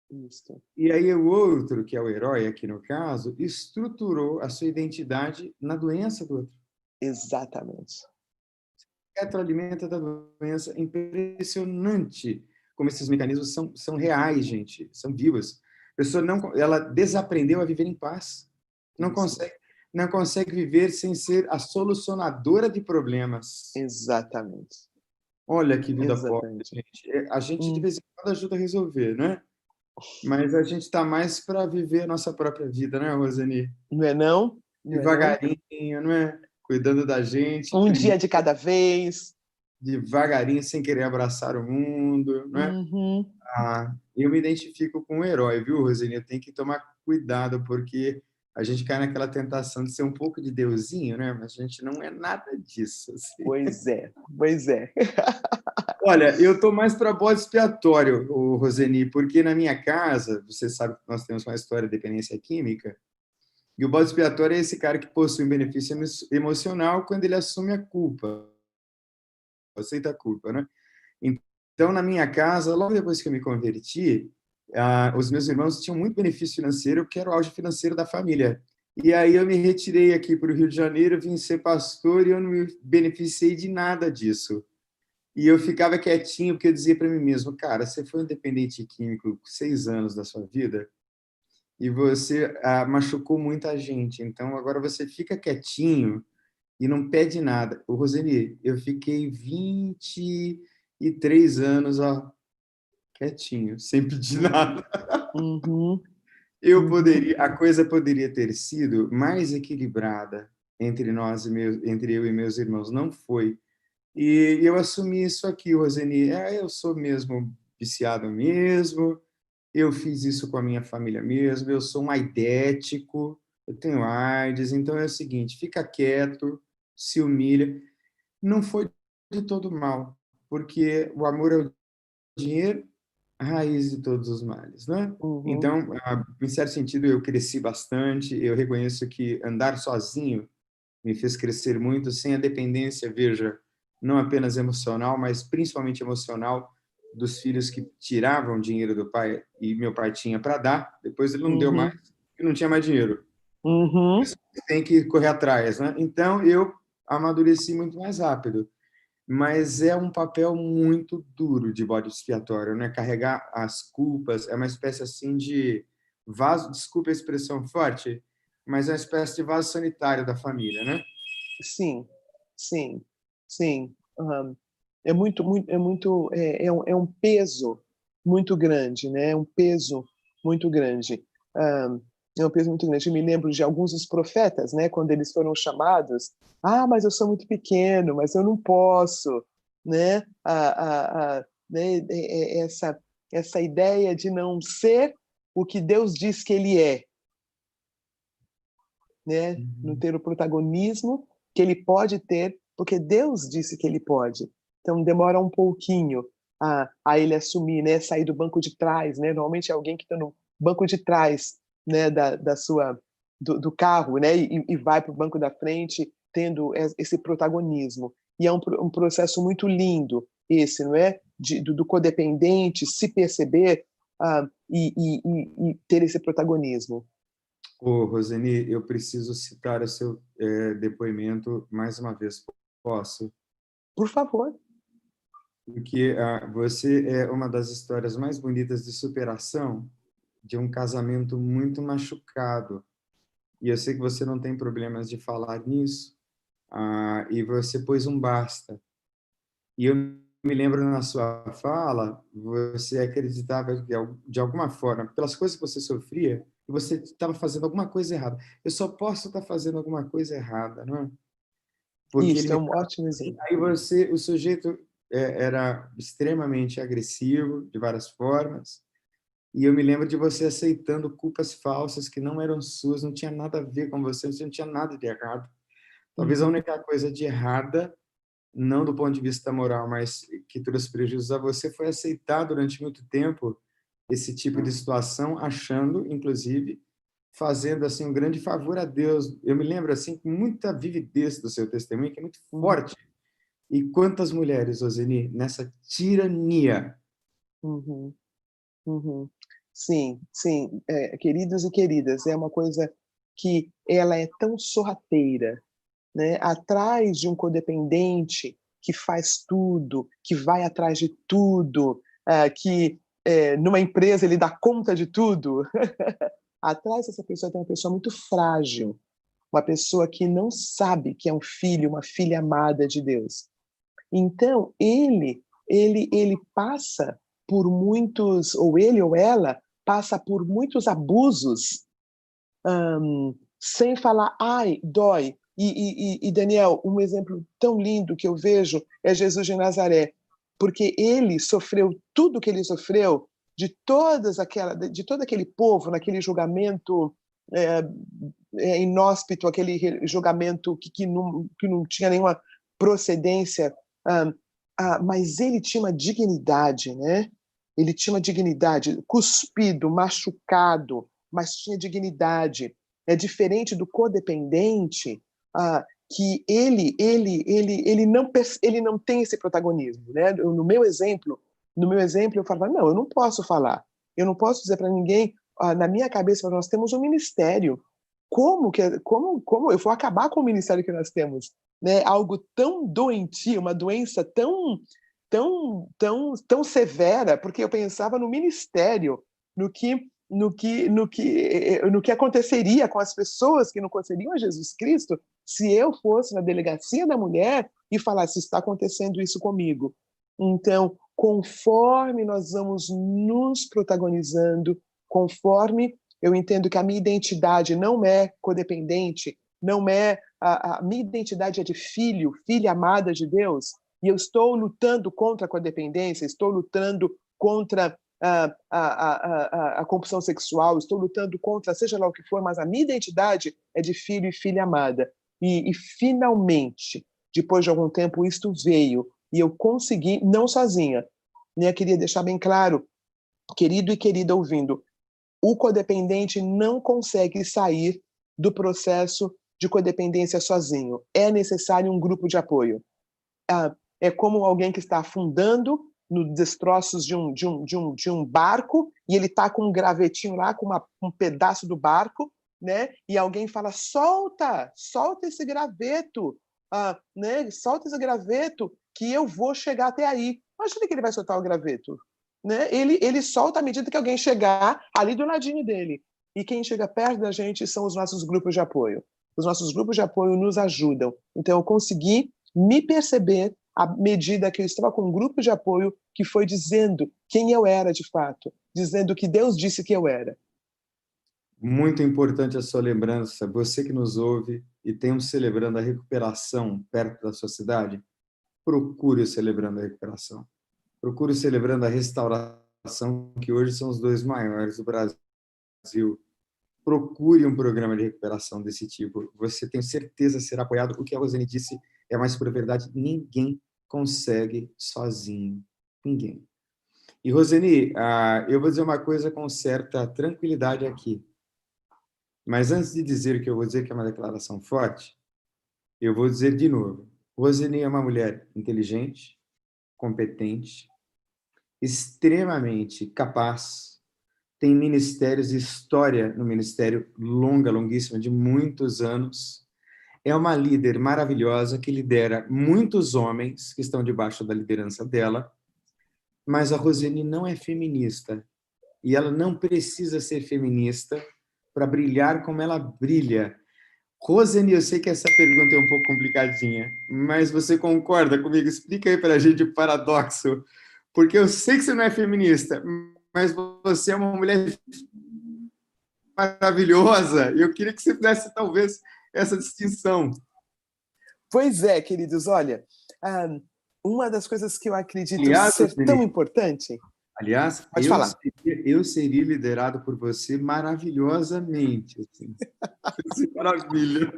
Isso. E aí o outro, que é o herói aqui no caso, estruturou a sua identidade na doença do outro. Exatamente. Retroalimenta da doença. Impressionante como esses mecanismos são reais, gente, são vivos. A pessoa ela desaprendeu a viver em paz. Não consegue viver sem ser a solucionadora de problemas. Exatamente. Olha que vida pobre, Exatamente. gente. A gente de vez em quando ajuda a resolver, né? Mas a gente está mais para viver a nossa própria vida, né, Roseni? Não é não? Não é não? Devagarinho, não é? Cuidando da gente, Um dia primeiro, de cada vez. devagarinho, sem querer abraçar o mundo, não é? Uhum. Eu me identifico com um herói, viu, Roseni? Eu tenho que tomar cuidado, porque a gente cai naquela tentação de ser um pouco de deusinho, né? Mas a gente não é nada disso. Assim. Pois é, pois é. Olha, eu estou mais para bode expiatório, Roseni, porque na minha casa, você sabe que nós temos uma história de dependência química, e o bode expiatório é esse cara que possui um benefício emocional quando ele assume a culpa, aceita a culpa, né? Então, na minha casa, logo depois que eu me converti, os meus irmãos tinham muito benefício financeiro, que era o auge financeiro da família. E aí eu me retirei aqui para o Rio de Janeiro, vim ser pastor e eu não me beneficiei de nada disso. E eu ficava quietinho, porque eu dizia para mim mesmo, cara, você foi um dependente químico 6 anos da sua vida e você machucou muita gente. Então, agora você fica quietinho e não pede nada. O Roseli, eu fiquei 23 anos, ó, quietinho, sem pedir nada. Uhum. A coisa poderia ter sido mais equilibrada entre nós entre eu e meus irmãos, não foi. E eu assumi isso aqui, Roseni. Eu sou mesmo viciado mesmo. Eu fiz isso com a minha família mesmo. Eu sou um aidético. Eu tenho AIDS. Então é o seguinte: fica quieto, se humilha. Não foi de todo mal, porque o amor é o dinheiro, a raiz de todos os males, né? Uhum, Então, em certo sentido, eu cresci bastante. Eu reconheço que andar sozinho me fez crescer muito, sem a dependência, veja, não apenas emocional, mas principalmente emocional, dos filhos que tiravam dinheiro do pai e meu pai tinha para dar, depois ele não deu mais, uhum, e não tinha mais dinheiro. uhum. Tem que correr atrás, né? Então, eu amadureci muito mais rápido. Mas é um papel muito duro de bode expiatório, né? Carregar as culpas é uma espécie assim de vaso, desculpa a expressão forte, mas é uma espécie de vaso sanitário da família, né? Sim, sim, sim. É muito, muito, é um peso muito grande, né? É um peso muito grande. É um peso muito grande. Eu me lembro de alguns dos profetas, né? Quando eles foram chamados, mas eu sou muito pequeno, mas eu não posso, né? Né? Essa ideia de não ser o que Deus diz que ele é, né? Não Uhum. ter o protagonismo que ele pode ter, porque Deus disse que ele pode. Então demora um pouquinho a ele assumir, né? Sair do banco de trás, né? Normalmente é alguém que está no banco de trás, né? Da sua do carro, né? E vai para o banco da frente, tendo esse protagonismo. E é um processo muito lindo esse, não é? Do codependente se perceber e ter esse protagonismo. Ô, Roseni, eu preciso citar o seu depoimento mais uma vez. Posso? Por favor. Porque você é uma das histórias mais bonitas de superação de um casamento muito machucado. E eu sei que você não tem problemas de falar nisso, e você pôs um basta. E eu me lembro na sua fala, você acreditava que, de alguma forma, pelas coisas que você sofria, que você estava fazendo alguma coisa errada. Eu só posso estar fazendo alguma coisa errada, não é? Porque ele Isso é me um falava ótimo assim, exemplo. aí o sujeito era extremamente agressivo, de várias formas, e eu me lembro de você aceitando culpas falsas que não eram suas, não tinha nada a ver com você, você não tinha nada de errado. Talvez a Uhum, única coisa de errada, não do ponto de vista moral, mas que trouxe prejuízo a você, foi aceitar durante muito tempo esse tipo de situação, achando, inclusive, fazendo assim um grande favor a Deus. Eu me lembro assim com muita vividez do seu testemunho, que é muito uhum, forte. E quantas mulheres, Roseni, nessa tirania. uhum, uhum. Sim, sim, queridos e queridas, é uma coisa que ela é tão sorrateira, né? Atrás de um codependente que faz tudo, que vai atrás de tudo, que numa empresa ele dá conta de tudo. Atrás dessa pessoa tem uma pessoa muito frágil, uma pessoa que não sabe que é um filho, uma filha amada de Deus. Então, ele passa por muitos, ou ele ou ela passa por muitos abusos, sem falar, ai, dói. E, Daniel, um exemplo tão lindo que eu vejo é Jesus de Nazaré, porque ele sofreu tudo que ele sofreu de todo aquele povo naquele julgamento é, inóspito, aquele julgamento que não tinha nenhuma procedência, ah, mas ele tinha uma dignidade, né? Ele tinha uma dignidade, cuspido, machucado, mas tinha dignidade. É diferente do codependente, que ele não tem esse protagonismo, né? No meu exemplo eu falava, não, eu não posso falar, eu não posso dizer para ninguém. Na minha cabeça nós temos um ministério. Como eu vou acabar com o ministério que nós temos, né? Algo tão doentio, uma doença tão severa, porque eu pensava no ministério, no que aconteceria com as pessoas que não conheceriam a Jesus Cristo se eu fosse na delegacia da mulher e falasse, está acontecendo isso comigo. Então, conforme nós vamos nos protagonizando, conforme eu entendo que a minha identidade não é codependente, não é a minha identidade é de filho, filha amada de Deus, e eu estou lutando contra a codependência, estou lutando contra a compulsão sexual, estou lutando contra seja lá o que for, mas a minha identidade é de filho e filha amada. E finalmente, depois de algum tempo, isto veio, e eu consegui, não sozinha, né? Eu queria deixar bem claro, querido e querida ouvindo, o codependente não consegue sair do processo de codependência sozinho. É necessário um grupo de apoio. É como alguém que está afundando nos destroços de um barco, e ele está com um gravetinho lá, com um pedaço do barco, né? E alguém fala, solta esse graveto, né? Solta esse graveto, que eu vou chegar até aí. Imagina que ele vai soltar o graveto. Né? Ele solta à medida que alguém chegar ali do ladinho dele. E quem chega perto da gente são os nossos grupos de apoio. Os nossos grupos de apoio nos ajudam. Então, eu consegui me perceber à medida que eu estava com um grupo de apoio que foi dizendo quem eu era de fato, dizendo o que Deus disse que eu era. Muito importante a sua lembrança. Você que nos ouve e tem celebrando a recuperação perto da sua cidade, procure o Celebrando a Recuperação. Procure o Celebrando a Restauração, que hoje são os 2 maiores do Brasil. Procure um programa de recuperação desse tipo. Você tem certeza será apoiado. O que a Rosane disse é a mais pura verdade. Ninguém consegue sozinho. Ninguém. E, Rosane, eu vou dizer uma coisa com certa tranquilidade aqui. Mas antes de dizer o que eu vou dizer, que é uma declaração forte, eu vou dizer de novo. Rosane é uma mulher inteligente, competente, extremamente capaz, tem ministérios, história no ministério longuíssima, de muitos anos. É uma líder maravilhosa que lidera muitos homens que estão debaixo da liderança dela, mas a Rosane não é feminista e ela não precisa ser feminista para brilhar como ela brilha. Rosane, eu sei que essa pergunta é um pouco complicadinha, mas você concorda comigo? Explica aí para a gente o paradoxo, porque eu sei que você não é feminista, mas você é uma mulher maravilhosa, e eu queria que você fizesse, talvez, essa distinção. Pois é, queridos, olha, uma das coisas que eu acredito ser Rosane, tão importante... Aliás, Pode falar. eu seria liderado por você maravilhosamente. Assim. Maravilha.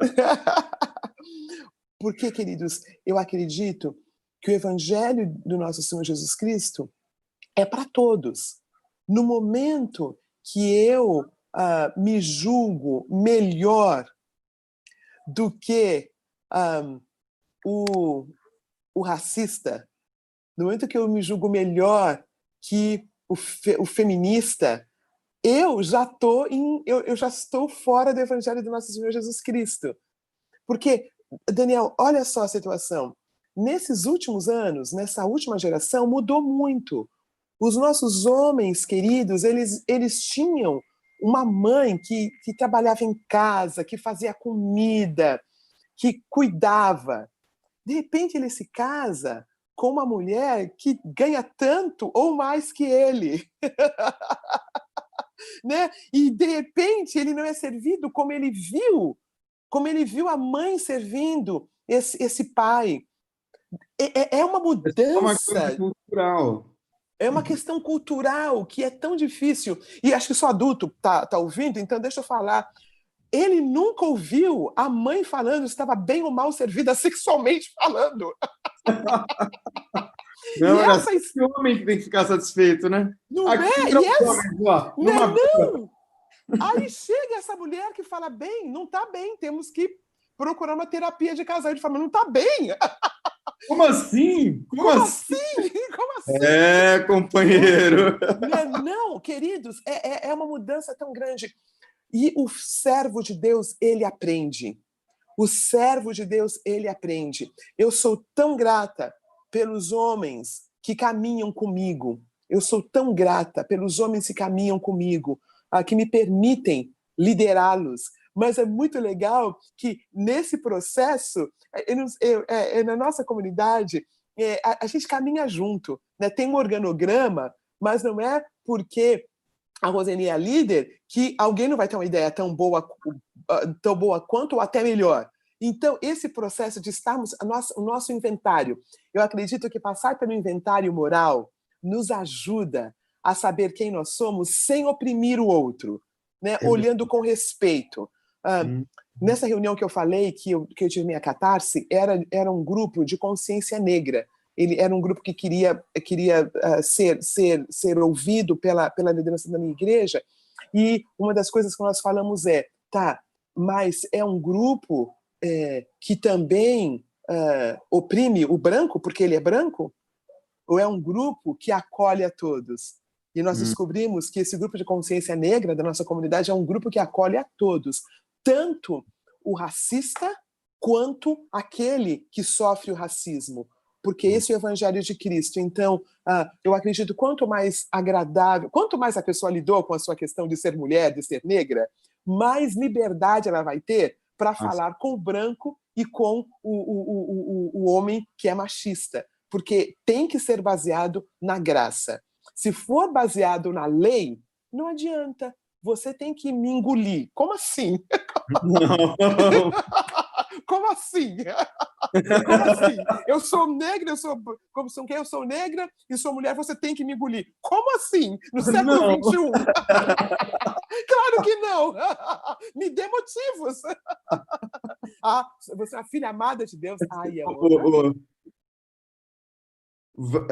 Porque, queridos, eu acredito que o Evangelho do nosso Senhor Jesus Cristo é para todos. No momento que eu me julgo melhor do que o racista, no momento que eu me julgo melhor que o feminista, eu já estou fora do Evangelho do nosso Senhor Jesus Cristo. Porque, Daniel, olha só a situação. Nesses últimos anos, nessa última geração, mudou muito. Os nossos homens queridos, eles tinham uma mãe que trabalhava em casa, que fazia comida, que cuidava. De repente, ele se casa com uma mulher que ganha tanto ou mais que ele. Né? E, de repente, ele não é servido como ele viu a mãe servindo esse pai. É uma mudança. É uma coisa cultural. É uma questão cultural que é tão difícil. E acho que só adulto tá ouvindo, então deixa eu falar. Ele nunca ouviu a mãe falando que estava bem ou mal servida sexualmente falando. Não, era o homem que tem que ficar satisfeito, né? Não aqui é? Não. Aí chega essa mulher que fala bem, não está bem, temos que procurar uma terapia de casal. Ele fala, mas não está bem. Como assim? Como assim? Como assim? É, companheiro. Não, queridos, é uma mudança tão grande. E o servo de Deus, ele aprende. O servo de Deus, ele aprende. Eu sou tão grata pelos homens que caminham comigo. Eu sou tão grata pelos homens que caminham comigo, que me permitem liderá-los. Mas é muito legal que, nesse processo, na nossa comunidade, a gente caminha junto. Né? Tem um organograma, mas não é porque a Rosane é a líder que alguém não vai ter uma ideia tão boa quanto ou até melhor. Então, esse processo de estarmos... O nosso inventário, eu acredito que passar pelo inventário moral nos ajuda a saber quem nós somos sem oprimir o outro, né? Olhando com respeito. Nessa reunião que eu falei, que eu tive minha catarse, era um grupo de consciência negra. ele era um grupo que queria ser ouvido pela liderança da minha igreja, e uma das coisas que nós falamos tá, mas é um grupo que também oprime o branco, porque ele é branco? Ou é um grupo que acolhe a todos? E nós descobrimos que esse grupo de consciência negra da nossa comunidade é um grupo que acolhe a todos, tanto o racista quanto aquele que sofre o racismo, porque esse é o evangelho de Cristo. Então, eu acredito, quanto mais agradável, quanto mais a pessoa lidou com a sua questão de ser mulher, de ser negra, mais liberdade ela vai ter para falar com o branco e com o homem que é machista, porque tem que ser baseado na graça. Se for baseado na lei, não adianta. Você tem que me engolir. Como assim? Não. Como assim? Como assim? Eu sou negra, eu sou negra e sou mulher, você tem que me engolir. Como assim? No século XXI? Claro que não! Me dê motivos. Você é a filha amada de Deus? Ai, é outra.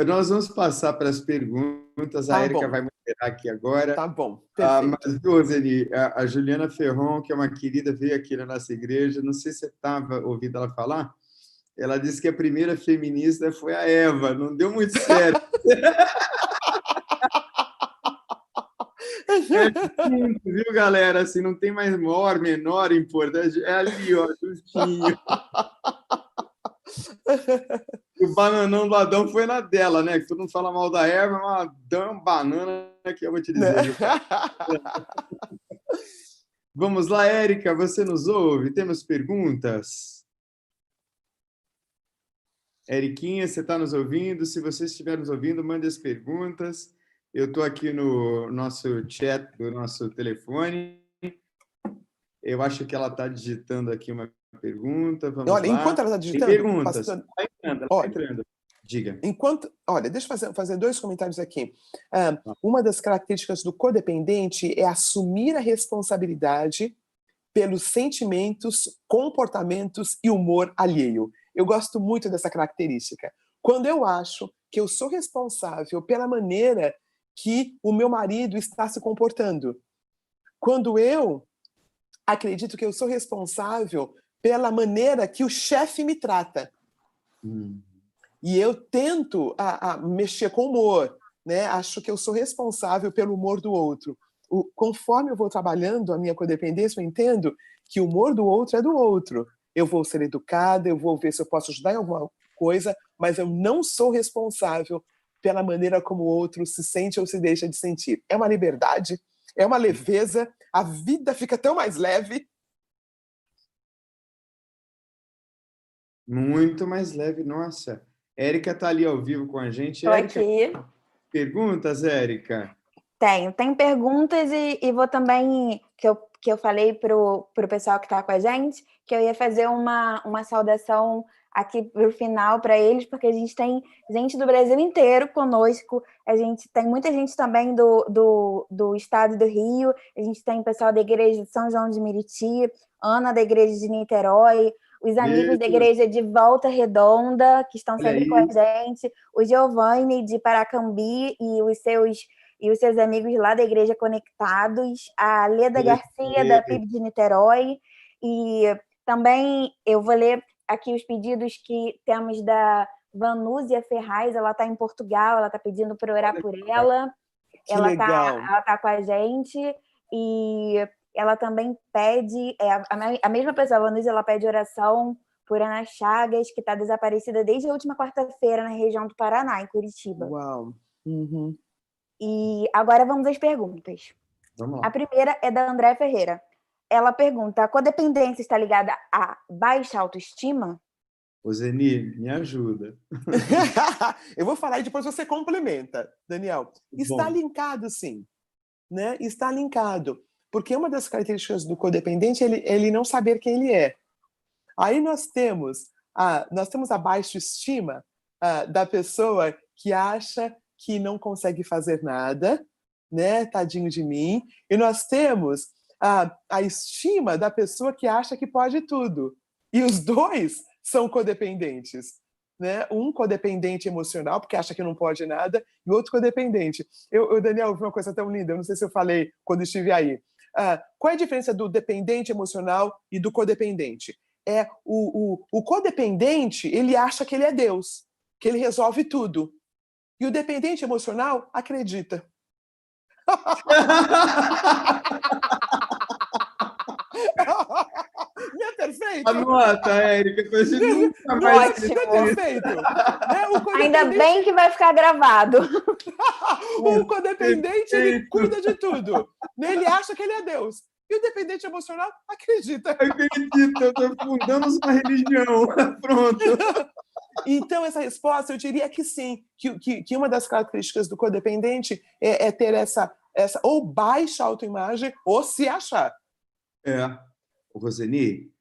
Nós vamos passar para as perguntas. A Érica vai moderar aqui agora. Tá bom, perfeito. Mas, Roseni, a Juliana Ferron, que é uma querida, veio aqui na nossa igreja. Não sei se você estava ouvindo ela falar. Ela disse que a primeira feminista foi a Eva. Não deu muito certo. Viu, galera? Assim, não tem mais maior, menor importância. É ali, ó, justinho. O bananão do Adão foi na dela, né? Que todo mundo fala mal da Eva, mas uma banana que eu vou te dizer. Vamos lá, Érica, você nos ouve? Temos perguntas? Eriquinha, você está nos ouvindo? Se você estiver nos ouvindo, mande as perguntas. Eu estou aqui no nosso chat do nosso telefone. Eu acho que ela está digitando aqui uma pergunta. Vamos lá. Enquanto ela está digitando... Tem perguntas. Ela está entrando. Diga. Deixa eu fazer 2 comentários aqui. Uma das características do codependente é assumir a responsabilidade pelos sentimentos, comportamentos e humor alheio. Eu gosto muito dessa característica. Quando eu acho que eu sou responsável pela maneira que o meu marido está se comportando, quando eu acredito que eu sou responsável pela maneira que o chefe me trata, e eu tento mexer com o humor, né? Acho que eu sou responsável pelo humor do outro. Conforme eu vou trabalhando a minha codependência, eu entendo que o humor do outro é do outro. Eu vou ser educada, eu vou ver se eu posso ajudar em alguma coisa, mas eu não sou responsável pela maneira como o outro se sente ou se deixa de sentir. É uma liberdade, é uma leveza, a vida fica tão mais leve. Muito mais leve, nossa. Érica está ali ao vivo com a gente. Estou aqui. Perguntas, Érica? Tenho perguntas e vou também, que eu falei para o pessoal que está com a gente, que eu ia fazer uma saudação aqui para o final para eles, porque a gente tem gente do Brasil inteiro conosco, a gente tem muita gente também do estado do Rio, a gente tem pessoal da igreja de São João de Meriti, Ana da igreja de Niterói, os amigos da igreja de Volta Redonda, que estão sempre com a gente, o Giovanni de Paracambi e os seus amigos lá da Igreja Conectados, a Leda Garcia, da PIB de Niterói, e também eu vou ler aqui os pedidos que temos da Vanúzia Ferraz, ela está em Portugal, ela está pedindo para orar por ela, ela está com a gente, e ela também pede, a mesma pessoa, a Vanúzia, ela pede oração por Ana Chagas, que está desaparecida desde a última quarta-feira na região do Paraná, em Curitiba. Uau! E agora vamos às perguntas. Vamos lá. A primeira é da André Ferreira. Ela pergunta: a codependência está ligada à baixa autoestima? Roseni, me ajuda. Eu vou falar e depois você complementa, Daniel. Está linkado, sim. Né? Está linkado. Porque uma das características do codependente é ele não saber quem ele é. Aí nós temos a baixa estima da pessoa que acha que não consegue fazer nada, né? Tadinho de mim. E nós temos a estima da pessoa que acha que pode tudo. E os dois são codependentes, né? Um codependente emocional, porque acha que não pode nada, e outro codependente. Daniel, eu vi uma coisa tão linda, eu não sei se eu falei quando estive aí. Qual é a diferença do dependente emocional e do codependente? O codependente, ele acha que ele é Deus, que ele resolve tudo. E o dependente emocional acredita. Não é perfeito? Anota, Érica, pra gente nunca mais Ótimo. Não é perfeito? Né? Ainda bem que vai ficar gravado. O codependente, ele cuida de tudo. Ele acha que ele é Deus. E o dependente emocional acredita. Acredita, eu estou fundando uma religião. Pronto. Então, essa resposta, eu diria que sim, que uma das características do codependente é ter essa ou baixa autoimagem ou se achar. O Roseni,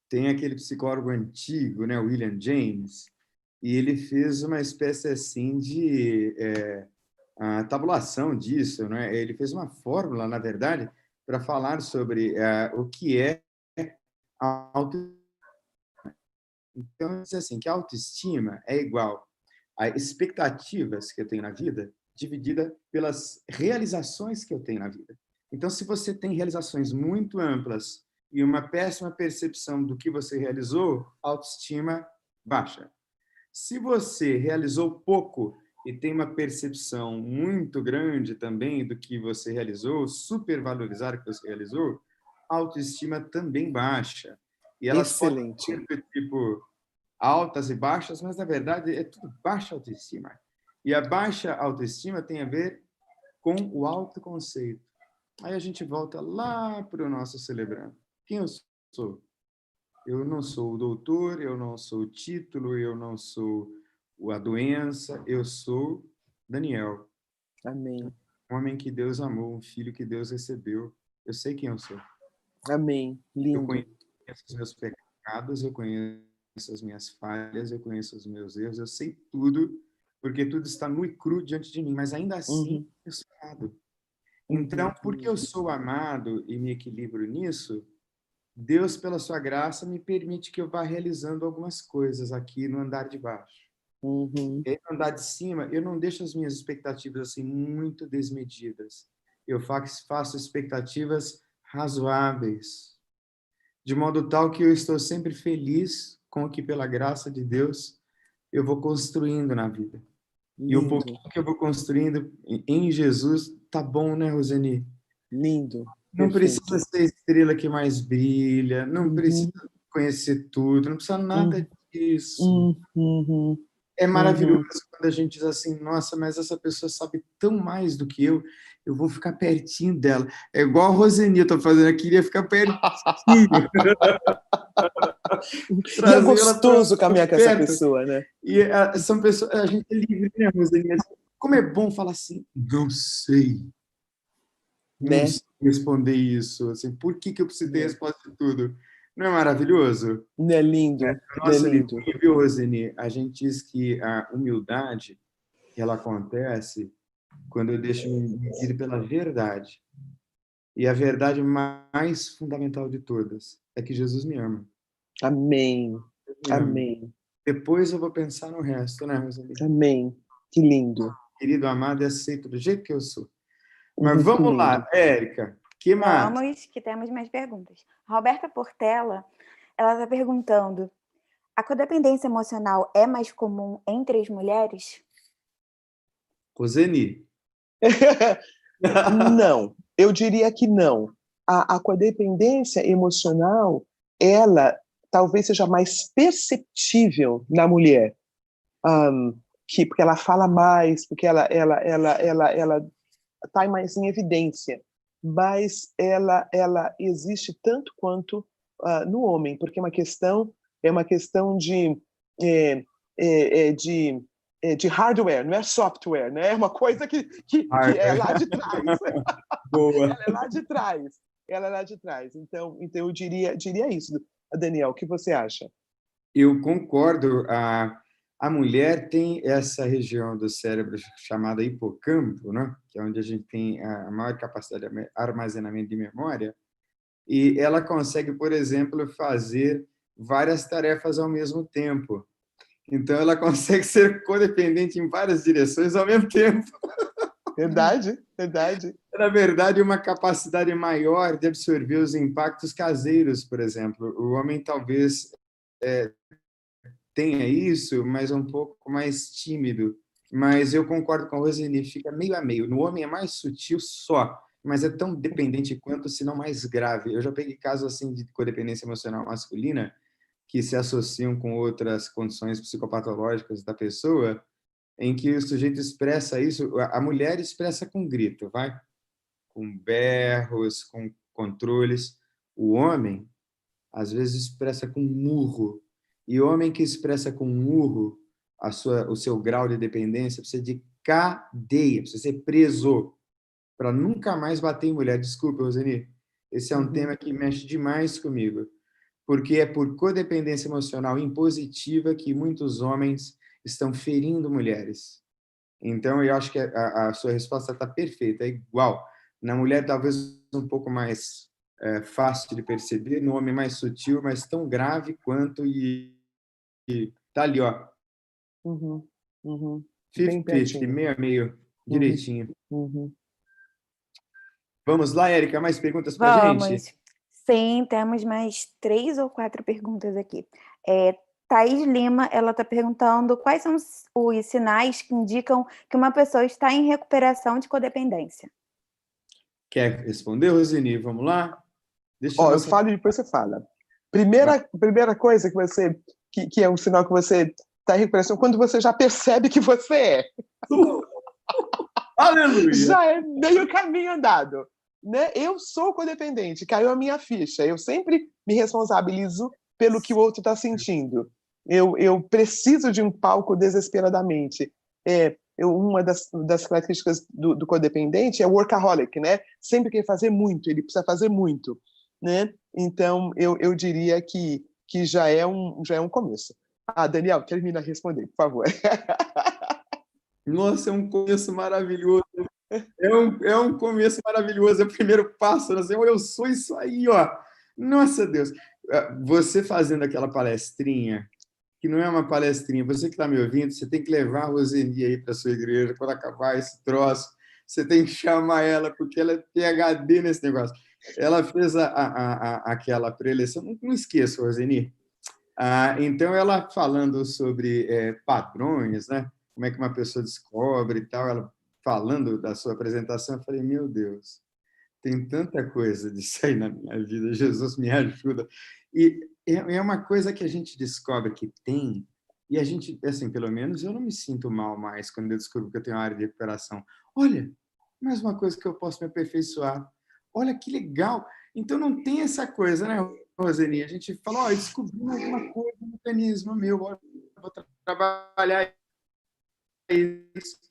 tem aquele psicólogo antigo, né, William James, e ele fez uma espécie assim de tabulação disso, né? Ele fez uma fórmula, na verdade, para falar sobre o que é a autoestima. Então, diz assim, que a autoestima é igual a expectativas que eu tenho na vida dividida pelas realizações que eu tenho na vida. Então, se você tem realizações muito amplas e uma péssima percepção do que você realizou, autoestima baixa. Se você realizou pouco e tem uma percepção muito grande também do que você realizou, supervalorizar o que você realizou, autoestima também baixa. E elas Excelente. podem ser tipo altas e baixas, mas na verdade é tudo baixa autoestima. E a baixa autoestima tem a ver com o autoconceito. Aí a gente volta lá para o nosso celebrando. Quem eu sou? Eu não sou o doutor, eu não sou o título, eu não sou a doença, eu sou Daniel. Amém. Um homem que Deus amou, um filho que Deus recebeu. Eu sei quem eu sou. Amém. Lindo. Eu conheço os meus pecados, eu conheço as minhas falhas, eu conheço os meus erros, eu sei tudo, porque tudo está nu e cru diante de mim, mas ainda assim eu sou amado. Então, porque eu sou amado e me equilibro nisso, Deus, pela sua graça, me permite que eu vá realizando algumas coisas aqui no andar de baixo. E aí, no andar de cima, eu não deixo as minhas expectativas assim muito desmedidas. Eu faço expectativas razoáveis, de modo tal que eu estou sempre feliz com o que, pela graça de Deus, eu vou construindo na vida. Lindo. E o pouquinho que eu vou construindo em Jesus, tá bom, né, Roseni? Lindo. Não Perfeito. precisa ser a estrela que mais brilha, não precisa conhecer tudo, não precisa nada disso. É maravilhoso quando a gente diz assim, nossa, mas essa pessoa sabe tão mais do que eu vou ficar pertinho dela. É igual a Roseni, eu tô fazendo, eu queria ficar pertinho. E é gostoso caminhar com essa pessoa, né? E são pessoas, a gente é livre, né, Roseni? Como é bom falar assim, não sei. Né? Não sei responder isso. Assim, por que eu preciso ter resposta de tudo? Não é maravilhoso? Não é lindo? Nosso livrinho, viu, Roseni? A gente diz que a humildade ela acontece quando eu deixo me guiar pela verdade. E a verdade mais fundamental de todas é que Jesus me ama. Amém. Amém. Depois eu vou pensar no resto, né, Roseli? Amém. Que lindo. Querido amado, e aceito do jeito que eu sou. Mas vamos lá, Érica. Que mais? Vamos, que temos mais perguntas. A Roberta Portela, ela está perguntando: a codependência emocional é mais comum entre as mulheres? Roseni. Não, eu diria que não. A codependência emocional, ela talvez seja mais perceptível na mulher, porque ela fala mais, porque ela está mais em evidência, mas ela existe tanto quanto no homem, porque é uma questão de hardware, não é software, né? É uma coisa que é lá de trás. Boa. Ela é lá de trás. Ela é lá de trás. Então eu diria isso. Daniel, o que você acha? Eu concordo. A mulher tem essa região do cérebro chamada hipocampo, né? Que é onde a gente tem a maior capacidade de armazenamento de memória, e ela consegue, por exemplo, fazer várias tarefas ao mesmo tempo. Então, ela consegue ser codependente em várias direções ao mesmo tempo. Verdade, verdade. Na verdade, uma capacidade maior de absorver os impactos caseiros, por exemplo. O homem talvez tenha isso, mas um pouco mais tímido. Mas eu concordo com a Roseli, fica meio a meio. No homem é mais sutil só, mas é tão dependente quanto, se não mais grave. Eu já peguei casos assim de codependência emocional masculina que se associam com outras condições psicopatológicas da pessoa, em que o sujeito expressa isso, a mulher expressa com grito, vai? Com berros, com controles. O homem, às vezes, expressa com murro. E o homem que expressa com murro o seu grau de dependência precisa de cadeia, precisa ser preso para nunca mais bater em mulher. Desculpa, Roseni, esse é um tema que mexe demais comigo, porque é por codependência emocional impositiva que muitos homens estão ferindo mulheres. Então, eu acho que a sua resposta está perfeita, é igual. Na mulher, talvez um pouco mais fácil de perceber, no homem mais sutil, mas tão grave quanto, e tá ali, ó. Uhum, uhum. Bem 50, pertinho. meio a meio, direitinho. Uhum. Vamos lá, Érica, mais perguntas para a gente? Vamos. Sim, temos mais 3 ou 4 perguntas aqui. Thaís Lima, ela está perguntando quais são os sinais que indicam que uma pessoa está em recuperação de codependência. Quer responder, Roseni? Vamos lá? Eu falo e depois você fala. Primeira coisa que é um sinal que você está em recuperação, quando você já percebe que você é. Aleluia! Já é meio caminho andado. Né? Eu sou codependente, caiu a minha ficha. Eu sempre me responsabilizo pelo que o outro está sentindo. Eu preciso de um palco desesperadamente. Uma das características do codependente é o workaholic, né? Sempre quer fazer muito, ele precisa fazer muito. Né? Então, eu diria que já é um começo. Daniel, termina a responder, por favor. Nossa, é um começo maravilhoso. É um começo maravilhoso, é o primeiro passo. Assim, eu sou isso aí, ó. Nossa, Deus. Você fazendo aquela palestrinha, que não é uma palestrinha, você que está me ouvindo, você tem que levar a Roseni aí para a sua igreja, quando acabar esse troço, você tem que chamar ela, porque ela é PhD nesse negócio. Ela fez aquela preleção, não esqueça, Roseni. Então, ela falando sobre padrões, né? Como é que uma pessoa descobre e tal, ela falando da sua apresentação, eu falei, meu Deus, tem tanta coisa disso aí na minha vida, Jesus me ajuda. E é uma coisa que a gente descobre que tem, e a gente, assim, pelo menos eu não me sinto mal mais quando eu descubro que eu tenho uma área de recuperação. Olha, mais uma coisa que eu posso me aperfeiçoar. Olha que legal. Então não tem essa coisa, né, Roseni? A gente fala, eu descobri alguma coisa, um mecanismo meu, vou trabalhar isso.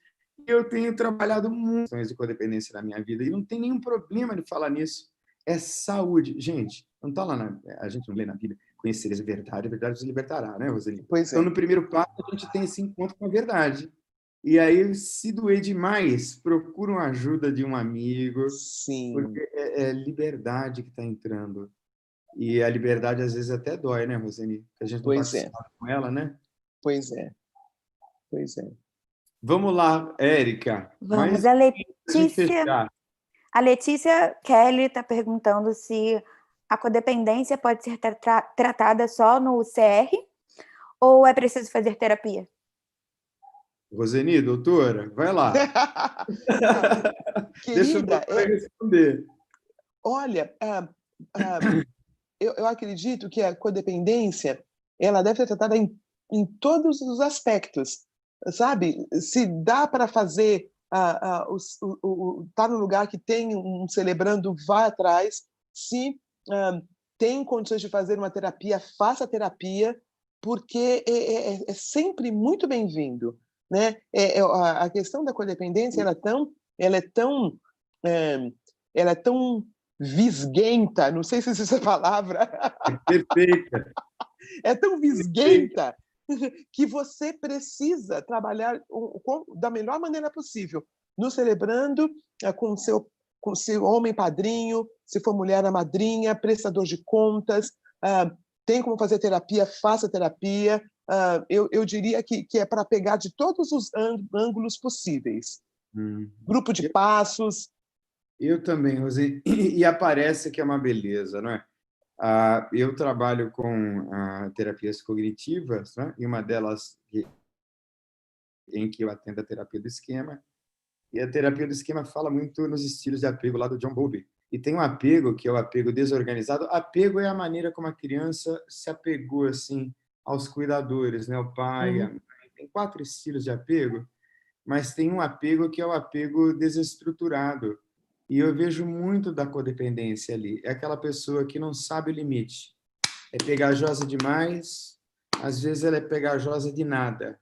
Eu tenho trabalhado muito de codependência na minha vida e não tem nenhum problema de falar nisso. É saúde. Gente, não está lá a gente não lê na Bíblia, conhecereis a verdade vos libertará, né, Roseli? Pois é. Então, no primeiro passo, a gente tem esse encontro com a verdade. E aí, se doer demais, procura uma ajuda de um amigo. Sim. Porque é liberdade que está entrando. E a liberdade, às vezes, até dói, né, Roseli? Porque a gente não está acostumado com ela, né? Pois é. Pois é. Vamos lá, Érica. Vamos, a Letícia Kelly está perguntando se a codependência pode ser tratada só no CR ou é preciso fazer terapia? Roseni, doutora, vai lá. Querida, deixa eu responder. Olha, eu acredito que a codependência ela deve ser tratada em todos os aspectos, sabe? Se dá para fazer, tá no lugar que tem um celebrando, vá atrás. Se tem condições de fazer uma terapia, faça terapia, porque é sempre muito bem-vindo, né? A questão da codependência ela é tão visguenta, não sei se essa é a palavra. Perfeita. É tão visguenta que você precisa trabalhar da melhor maneira possível, no celebrando com seu homem padrinho, se for mulher a madrinha, prestador de contas, tem como fazer terapia, faça terapia, eu diria que é para pegar de todos os ângulos possíveis. Grupo de passos. Eu também, Rosane, e aparece que é uma beleza, não é? Eu trabalho com terapias cognitivas, né? E uma delas em que eu atendo a terapia do esquema, e a terapia do esquema fala muito nos estilos de apego lá do John Bowlby. E tem um apego que é o apego desorganizado. Apego é a maneira como a criança se apegou assim aos cuidadores, né? O pai, a mãe. Tem 4 estilos de apego, mas tem um apego que é o apego desestruturado. E eu vejo muito da codependência ali. É aquela pessoa que não sabe o limite. É pegajosa demais, às vezes ela é pegajosa de nada.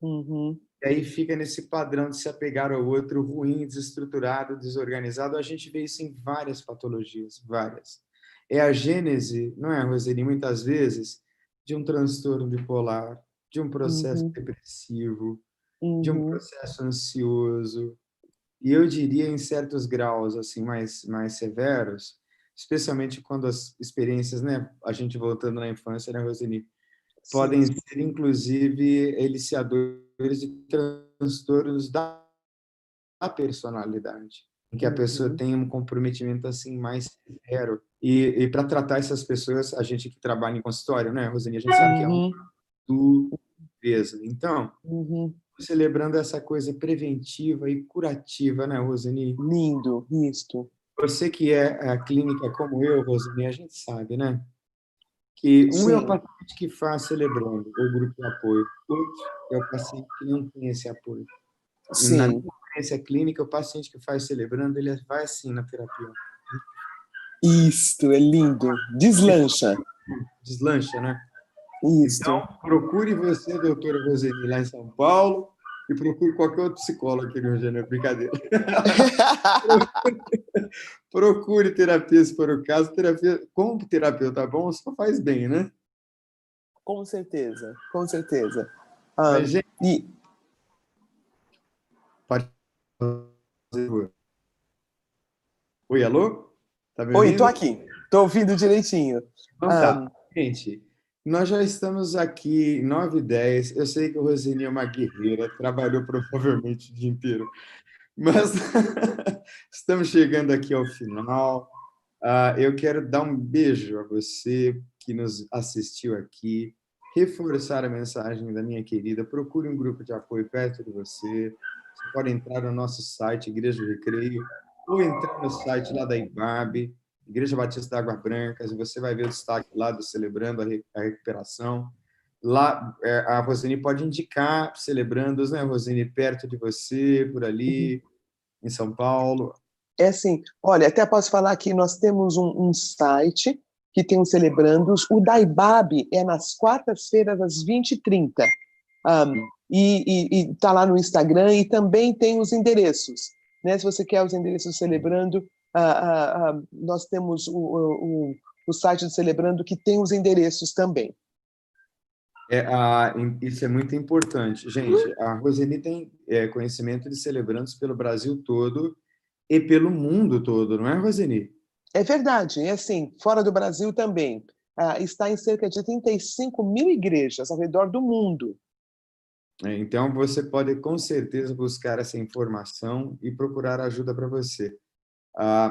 E aí fica nesse padrão de se apegar ao outro ruim, desestruturado, desorganizado. A gente vê isso em várias patologias, várias. É a gênese, não é, Roseli, muitas vezes, de um transtorno bipolar, de um processo depressivo, de um processo ansioso. E eu diria, em certos graus assim mais severos, especialmente quando as experiências, né, a gente voltando na infância, né, Roseli, podem ser, inclusive, eliciadores de transtornos da personalidade, em que a pessoa tem um comprometimento assim mais severo. E para tratar essas pessoas, a gente que trabalha em consultório, né, Rosane, a gente sabe que é uma dureza. Então, celebrando essa coisa preventiva e curativa, né, Rosane? Lindo, isto. Você que é a clínica como eu, Rosane, a gente sabe, né? Que é o paciente que faz celebrando o grupo de apoio, outro é o paciente que não tem esse apoio. Na minha experiência clínica, o paciente que faz celebrando, ele vai assim na terapia. Isto, é lindo. Deslancha. Deslancha, né? Isto. Então, procure você, doutora Roseli, lá em São Paulo, e procure qualquer outro psicólogo aqui no Rio de Janeiro. Brincadeira. Procure terapia, se for o caso. Terapia, como terapeuta bom, só faz bem, né? Com certeza, com certeza. Mas, gente... Oi, alô? Tá me ouvindo? Oi, tô aqui. Tô ouvindo direitinho. Então tá. Gente, nós já estamos aqui 9h10. Eu sei que a Rosine é uma guerreira, trabalhou provavelmente o dia inteiro. Mas estamos chegando aqui ao final. Eu quero dar um beijo a você que nos assistiu aqui, reforçar a mensagem da minha querida. Procure um grupo de apoio perto de você. Você pode entrar no nosso site, Igreja do Recreio, ou entrar no site lá da IBAB, Igreja Batista da Água Brancas, e você vai ver o destaque lá do Celebrando a Recuperação. Lá, a Rosine pode indicar celebrandos, né, Rosine, perto de você, por ali, em São Paulo. É assim, olha, até posso falar que nós temos um site que tem os celebrandos. O da IBAB é nas quartas-feiras, às 20h30. E está lá no Instagram, e também tem os endereços. Né? Se você quer os endereços do Celebrando, nós temos o site do Celebrando que tem os endereços também. Isso é muito importante. Gente, a Roseni tem conhecimento de celebrandos pelo Brasil todo e pelo mundo todo, não é, Roseni? É verdade, é assim, fora do Brasil também. Está em cerca de 35 mil igrejas ao redor do mundo. Então, você pode, com certeza, buscar essa informação e procurar ajuda para você.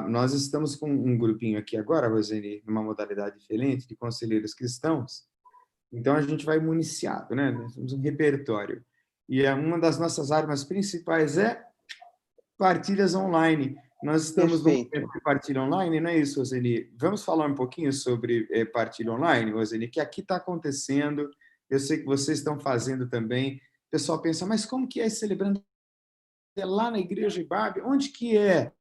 Nós estamos com um grupinho aqui agora, Roseni, numa modalidade diferente, de conselheiros cristãos. Então, a gente vai municiado, né? Nós temos um repertório. E uma das nossas armas principais é partilhas online. Nós estamos no momento de partilha online, não é isso, Roseli? Vamos falar um pouquinho sobre partilha online, Roseli, que aqui está acontecendo. Eu sei que vocês estão fazendo também. O pessoal pensa, mas como que é celebrando? É lá na Igreja IBAB? Onde que é?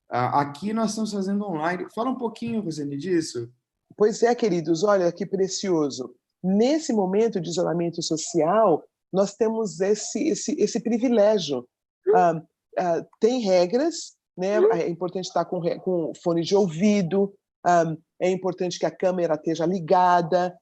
Aqui nós estamos fazendo online. Fala um pouquinho, Roseli, disso. Pois é, queridos, olha que precioso. Nesse momento de isolamento social, nós temos esse privilégio. Tem regras, né? É importante estar com fone de ouvido, é importante que a câmera esteja ligada,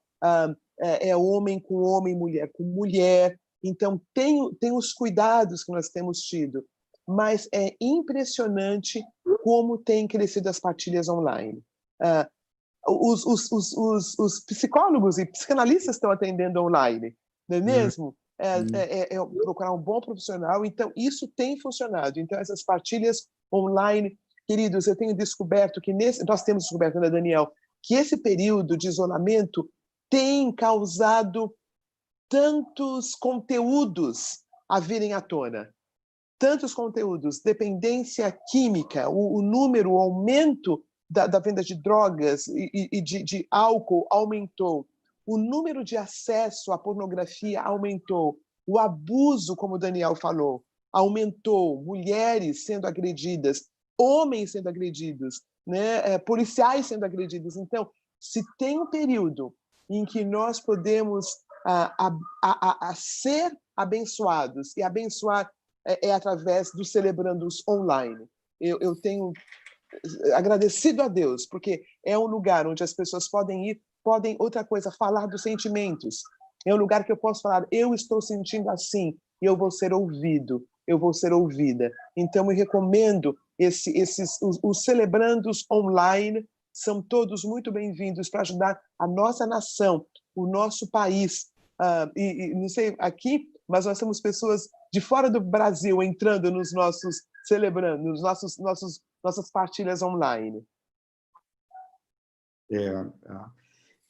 é homem com homem, mulher com mulher. Então, tem os cuidados que nós temos tido, mas é impressionante como tem crescido as partilhas online. os psicólogos e psicanalistas estão atendendo online, não é mesmo? Procurar um bom profissional. Então, isso tem funcionado. Então, essas partilhas online, queridos, eu tenho descoberto que nós temos descoberto, né, Daniel, que esse período de isolamento tem causado tantos conteúdos a virem à tona. Tantos conteúdos, dependência química, o número, o aumento da venda de drogas e de álcool aumentou. O número de acesso à pornografia aumentou. O abuso, como o Daniel falou, aumentou. Mulheres sendo agredidas, homens sendo agredidos, né? Policiais sendo agredidos. Então, se tem um período em que nós podemos ser abençoados, e abençoar através dos celebrandos online. Eu tenho agradecido a Deus, porque é um lugar onde as pessoas podem ir, outra coisa, falar dos sentimentos. É um lugar que eu posso falar, eu estou sentindo assim, e eu vou ser ouvido, eu vou ser ouvida. Então, eu recomendo os celebrandos online, são todos muito bem-vindos para ajudar a nossa nação, o nosso país. Não sei aqui, mas nós temos pessoas de fora do Brasil entrando nos nossos celebrando, nos nossas partilhas online.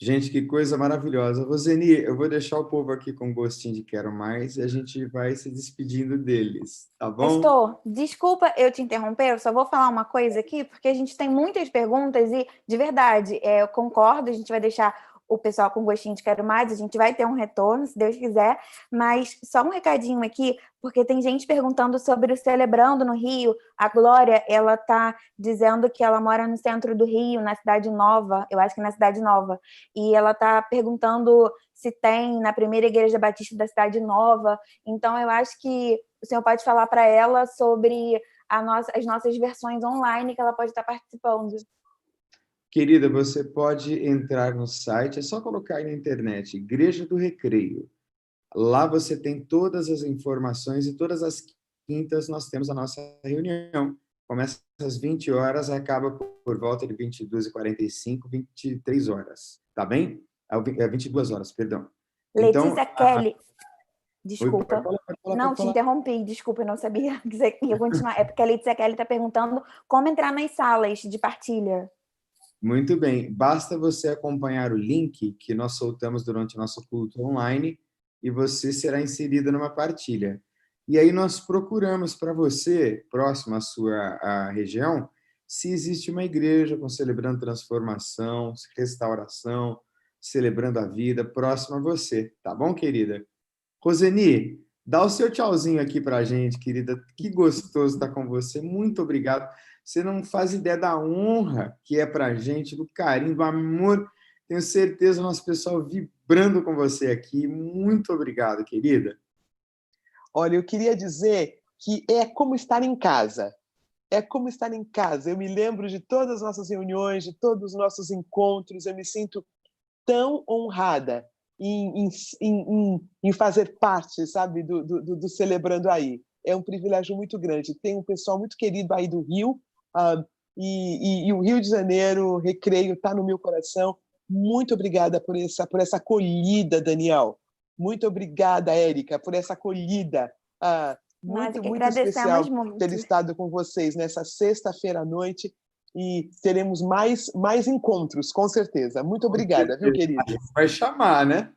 Gente, que coisa maravilhosa. Roseni, eu vou deixar o povo aqui com gostinho de quero mais e a gente vai se despedindo deles, tá bom? Pastor, desculpa eu te interromper, eu só vou falar uma coisa aqui, porque a gente tem muitas perguntas e, de verdade, eu concordo, a gente vai deixar o pessoal com gostinho de quero mais, a gente vai ter um retorno, se Deus quiser, mas só um recadinho aqui, porque tem gente perguntando sobre o Celebrando no Rio. A Glória, ela tá dizendo que ela mora no centro do Rio, na Cidade Nova, eu acho que na Cidade Nova, e ela tá perguntando se tem na primeira igreja batista da Cidade Nova. Então, eu acho que o senhor pode falar para ela sobre as nossas versões online que ela pode estar participando. Querida, você pode entrar no site, é só colocar aí na internet, Igreja do Recreio. Lá você tem todas as informações e todas as quintas nós temos a nossa reunião. Começa às 20 horas, acaba por volta de 22h45, 23 horas, tá bem? 22 horas, perdão. Letícia Kelly. Desculpa. Oi, pode falar, não, te interrompi, desculpa, eu não sabia que você ia continuar. É porque a Letícia Kelly está perguntando como entrar nas salas de partilha. Muito bem, basta você acompanhar o link que nós soltamos durante o nosso culto online e você será inserido numa partilha. E aí nós procuramos para você, próximo à sua região, se existe uma igreja celebrando transformação, restauração, celebrando a vida, próximo a você, tá bom, querida? Roseni, dá o seu tchauzinho aqui para a gente, querida. Que gostoso estar com você. Muito obrigado. Você não faz ideia da honra que é para a gente, do carinho, do amor. Tenho certeza, nosso pessoal vibrando com você aqui. Muito obrigado, querida. Olha, eu queria dizer que é como estar em casa. É como estar em casa. Eu me lembro de todas as nossas reuniões, de todos os nossos encontros. Eu me sinto tão honrada em fazer parte, sabe, do Celebrando aí. É um privilégio muito grande. Tem um pessoal muito querido aí do Rio, e o Rio de Janeiro, Recreio, está no meu coração. Muito obrigada por essa acolhida, Daniel. Muito obrigada, Érica, por essa acolhida. Muito especial ter estado com vocês nessa sexta-feira à noite. E teremos mais encontros, com certeza. Muito obrigada, viu, querido? Vai chamar, né?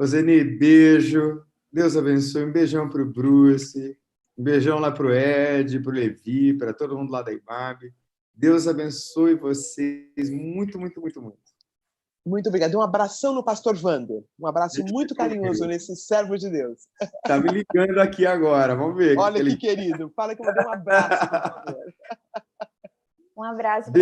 Roseni, beijo. Deus abençoe. Um beijão para o Bruce. Um beijão lá para o Ed, para o Levi, para todo mundo lá da IMAB. Deus abençoe vocês muito, muito, muito, muito. Muito obrigada. Um abração no pastor Wander. Um abraço muito carinhoso nesse servo de Deus. Está me ligando aqui agora. Vamos ver. Olha que querido. Fala que eu vou dar um abraço, por favor. Um abraço.